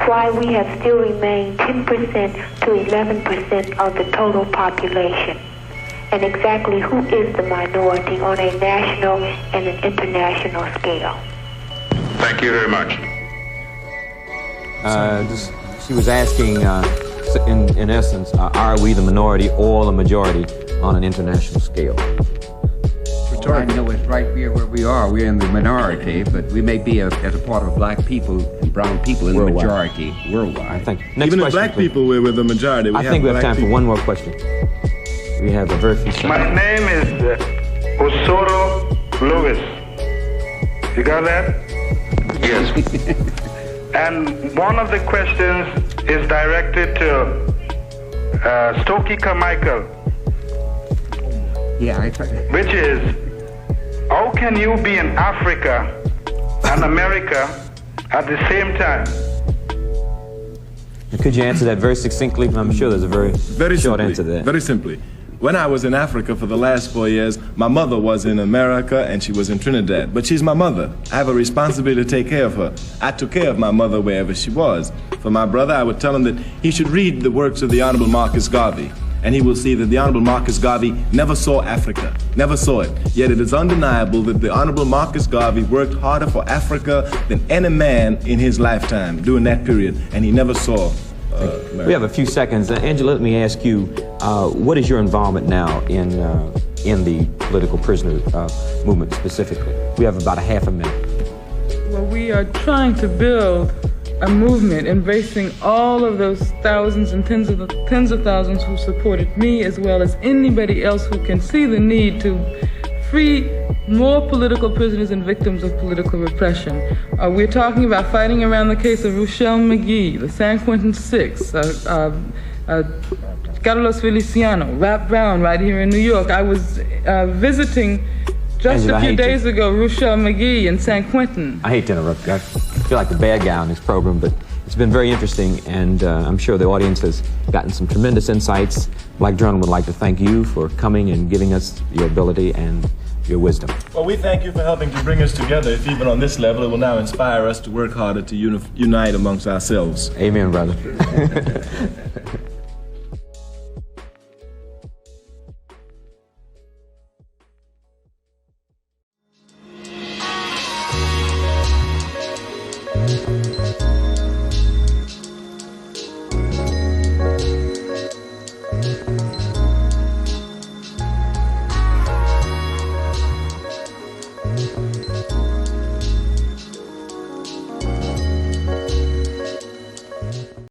why we have still remained 10% to 11% of the total population, and exactly who is the minority on a national and an international scale. Thank you very much. She was asking, in essence, are we the minority or the majority on an international scale? Well, I know it's right here where we are. We're in the minority, but we may be as a part of black people and brown people in Worldwide. the majority worldwide. Thank you. Even if black people we're the majority. I think we have time for one more question. We have a very few seconds. My name is Osoro Lewis. You got that? Yes. And one of the questions is directed to Stokely Carmichael. Yeah, which is, how can you be in Africa and America at the same time? Could you answer that very succinctly? I'm sure there's a very short answer to that. Very simply. When I was in Africa for the last 4 years, my mother was in America and she was in Trinidad. But she's my mother. I have a responsibility to take care of her. I took care of my mother wherever she was. For my brother, I would tell him that he should read the works of the Honorable Marcus Garvey. And he will see that the Honorable Marcus Garvey never saw Africa, never saw it. Yet it is undeniable that the Honorable Marcus Garvey worked harder for Africa than any man in his lifetime during that period, and he never saw America. We have a few seconds. Angela, let me ask you, what is your involvement now in the political prisoner movement specifically? We have about a half a minute. Well, we are trying to build a movement embracing all of those thousands and tens of thousands who supported me, as well as anybody else who can see the need to free more political prisoners and victims of political repression. We're talking about fighting around the case of Ruchell McGee, the San Quentin Six, Carlos Feliciano, Rap Brown right here in New York. I was visiting just a few days ago Ruchell McGee in San Quentin. I hate to interrupt you. I feel like the bad guy on this program, but it's been very interesting, and I'm sure the audience has gotten some tremendous insights. Black Journal would like to thank you for coming and giving us your ability and your wisdom. Well, we thank you for helping to bring us together. If even on this level, it will now inspire us to work harder to unite amongst ourselves. Amen, brother.